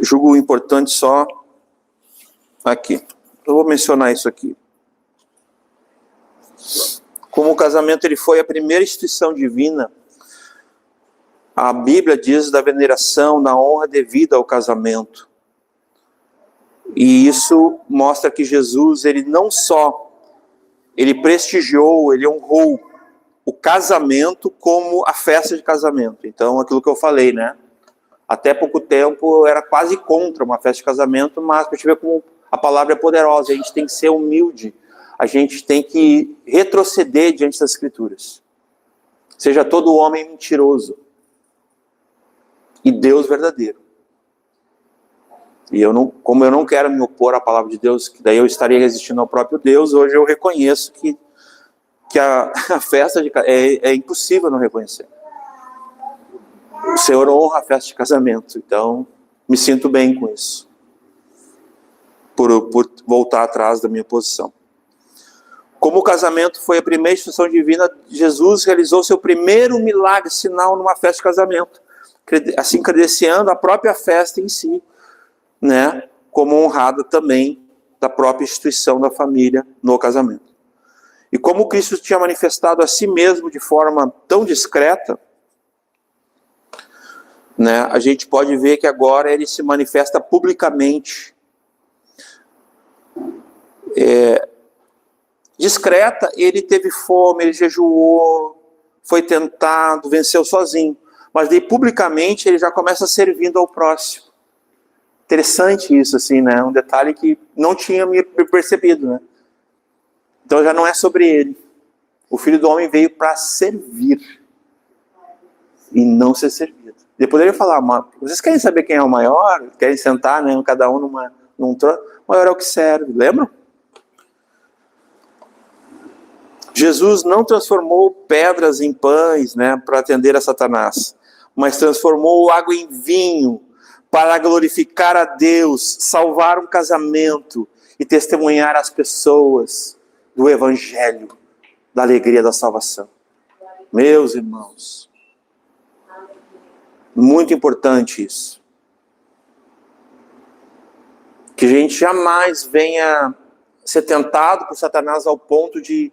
Speaker 1: julgo importante só aqui. Eu vou mencionar isso aqui. Como o casamento ele foi a primeira instituição divina, a Bíblia diz da veneração, da honra devida ao casamento. E isso mostra que Jesus, ele não só, ele prestigiou, ele honrou o casamento como a festa de casamento. Então, aquilo que eu falei, né? Até pouco tempo eu era quase contra uma festa de casamento, mas para te ver como a palavra é poderosa, a gente tem que ser humilde, a gente tem que retroceder diante das Escrituras. Seja todo homem mentiroso e Deus verdadeiro. E como eu não quero me opor à palavra de Deus, que daí eu estaria resistindo ao próprio Deus, hoje eu reconheço que a festa é impossível não reconhecer. O Senhor honra a festa de casamento, então me sinto bem com isso. Por voltar atrás da minha posição. Como o casamento foi a primeira instituição divina, Jesus realizou seu primeiro milagre, sinal, numa festa de casamento, assim credenciando a própria festa em si, né, como honrada também da própria instituição da família no casamento. E como Cristo tinha manifestado a si mesmo de forma tão discreta, né, a gente pode ver que agora ele se manifesta publicamente. Discreta, ele teve fome, ele jejuou, foi tentado, venceu sozinho. Mas daí publicamente ele já começa servindo ao próximo. Interessante isso, assim, né? Um detalhe que não tinha me percebido, né? Então já não é sobre ele. O Filho do Homem veio para servir e não ser servido. Depois ele falar, vocês querem saber quem é o maior? Querem sentar, né, cada um num trono? O maior é o que serve, lembram? Jesus não transformou pedras em pães, né, para atender a Satanás, mas transformou água em vinho para glorificar a Deus, salvar um casamento e testemunhar às pessoas do Evangelho, da alegria da salvação. Meus irmãos, muito importante isso. Que a gente jamais venha ser tentado por Satanás ao ponto de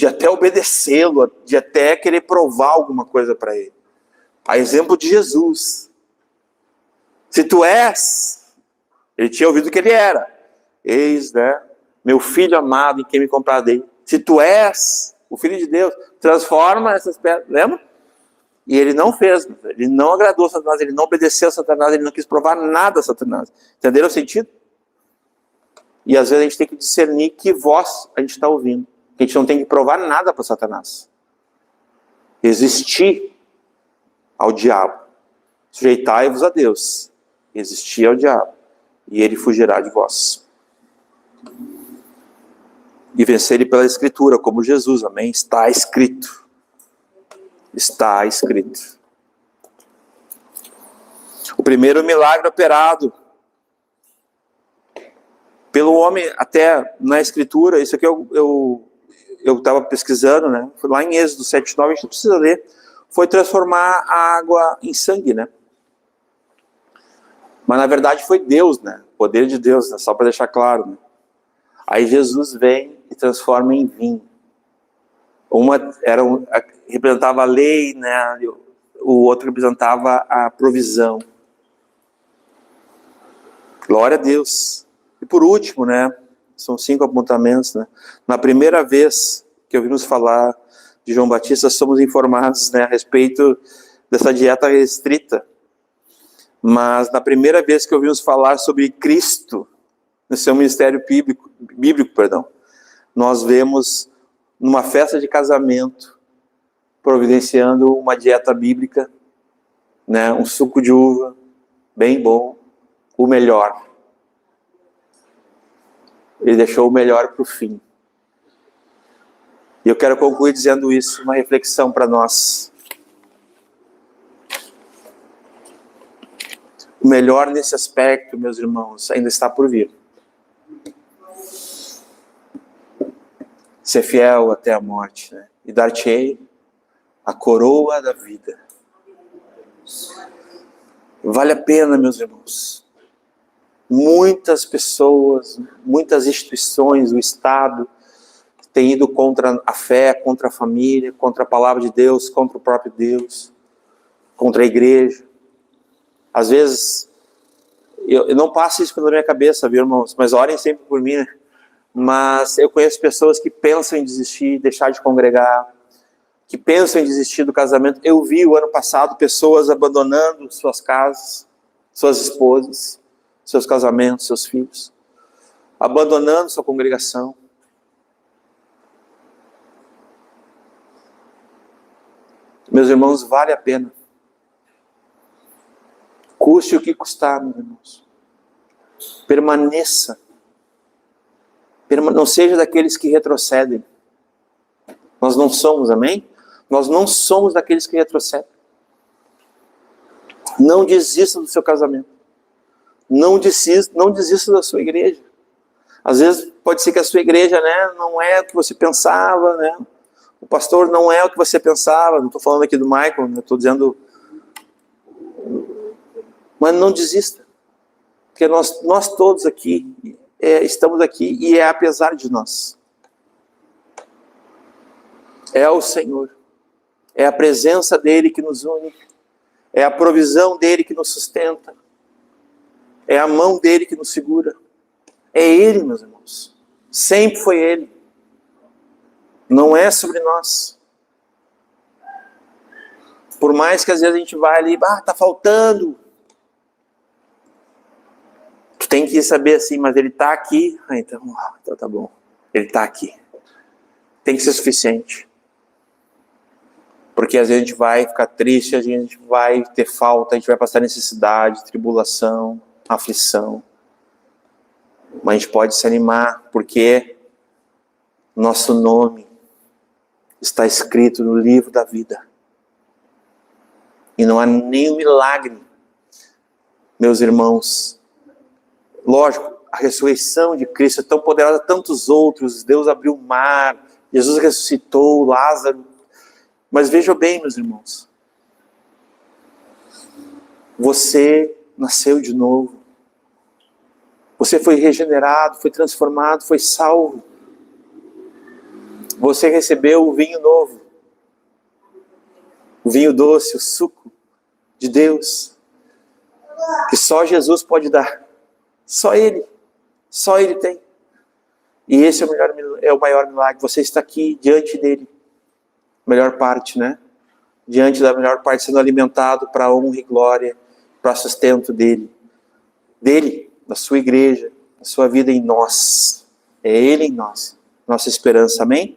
Speaker 1: até obedecê-lo, de até querer provar alguma coisa para ele. A exemplo de Jesus. Se tu és, ele tinha ouvido que ele era. Eis, né, meu filho amado em quem me compadei. Se tu és, o Filho de Deus, transforma essas pedras, lembra? E ele não fez, ele não agradou a Satanás, ele não obedeceu a Satanás, ele não quis provar nada a Satanás. Entenderam o sentido? E às vezes a gente tem que discernir que voz a gente está ouvindo. A gente não tem que provar nada para Satanás. Resistir ao diabo. Sujeitai-vos a Deus. Resistir ao diabo. E ele fugirá de vós. E vencer ele pela Escritura, como Jesus, amém? Está escrito. Está escrito. O primeiro milagre operado pelo homem, até na Escritura, isso aqui eu estava pesquisando, né? Foi lá em Êxodo 7:9, a gente não precisa ler, foi transformar a água em sangue, né? Mas na verdade foi Deus, né? O poder de Deus, né? Só para deixar claro, né? Aí Jesus vem e transforma em vinho. Representava a lei, né? O outro representava a provisão. Glória a Deus. E por último, né? São 5 apontamentos, né? Na primeira vez que ouvimos falar de João Batista, somos informados, né, a respeito dessa dieta restrita. Mas na primeira vez que ouvimos falar sobre Cristo, no seu ministério bíblico, nós vemos numa festa de casamento, providenciando uma dieta bíblica, né, um suco de uva, bem bom, o melhor. Ele deixou o melhor para o fim. E eu quero concluir dizendo isso, uma reflexão para nós. O melhor nesse aspecto, meus irmãos, ainda está por vir. Ser fiel até a morte, né? E dar-te-ei a coroa da vida. Vale a pena, meus irmãos. Muitas pessoas, muitas instituições, o Estado, têm ido contra a fé, contra a família, contra a palavra de Deus, contra o próprio Deus, contra a igreja. Às vezes, eu não passo isso pela minha cabeça, viu, irmãos? Mas orem sempre por mim, né? Mas eu conheço pessoas que pensam em desistir, deixar de congregar, que pensam em desistir do casamento. Eu vi o ano passado pessoas abandonando suas casas, suas esposas, seus casamentos, seus filhos, abandonando sua congregação. Meus irmãos, vale a pena. Custe o que custar, meus irmãos. Permaneça. Não seja daqueles que retrocedem. Nós não somos, amém? Nós não somos daqueles que retrocedem. Não desista do seu casamento. Não desista da sua igreja. Às vezes pode ser que a sua igreja, né, não é o que você pensava, né? O pastor não é o que você pensava. Não estou falando aqui do Michael, né? Estou dizendo... Mas não desista. Porque nós todos aqui estamos aqui e é apesar de nós. É o Senhor. É a presença dEle que nos une. É a provisão dEle que nos sustenta. É a mão dEle que nos segura. É Ele, meus irmãos. Sempre foi Ele. Não é sobre nós. Por mais que às vezes a gente vai ali, tá faltando. Tu tem que saber assim, mas Ele está aqui. Então tá bom. Ele está aqui. Tem que ser suficiente. Porque às vezes a gente vai ficar triste, a gente vai ter falta, a gente vai passar necessidade, tribulação, aflição. Mas a gente pode se animar, porque nosso nome está escrito no livro da vida. E não há nenhum milagre, meus irmãos. Lógico, a ressurreição de Cristo é tão poderosa, tantos outros. Deus abriu o mar, Jesus ressuscitou Lázaro. Mas vejam bem, meus irmãos. Você nasceu de novo. Você foi regenerado, foi transformado, foi salvo. Você recebeu o vinho novo. O vinho doce, o suco de Deus. Que só Jesus pode dar. Só Ele tem. E esse é o maior milagre. Você está aqui diante dele. Melhor parte, né? Diante da melhor parte, sendo alimentado para a honra e glória, para sustento dele. Dele, da sua igreja, da sua vida em nós. É ele em nós. Nossa esperança, amém?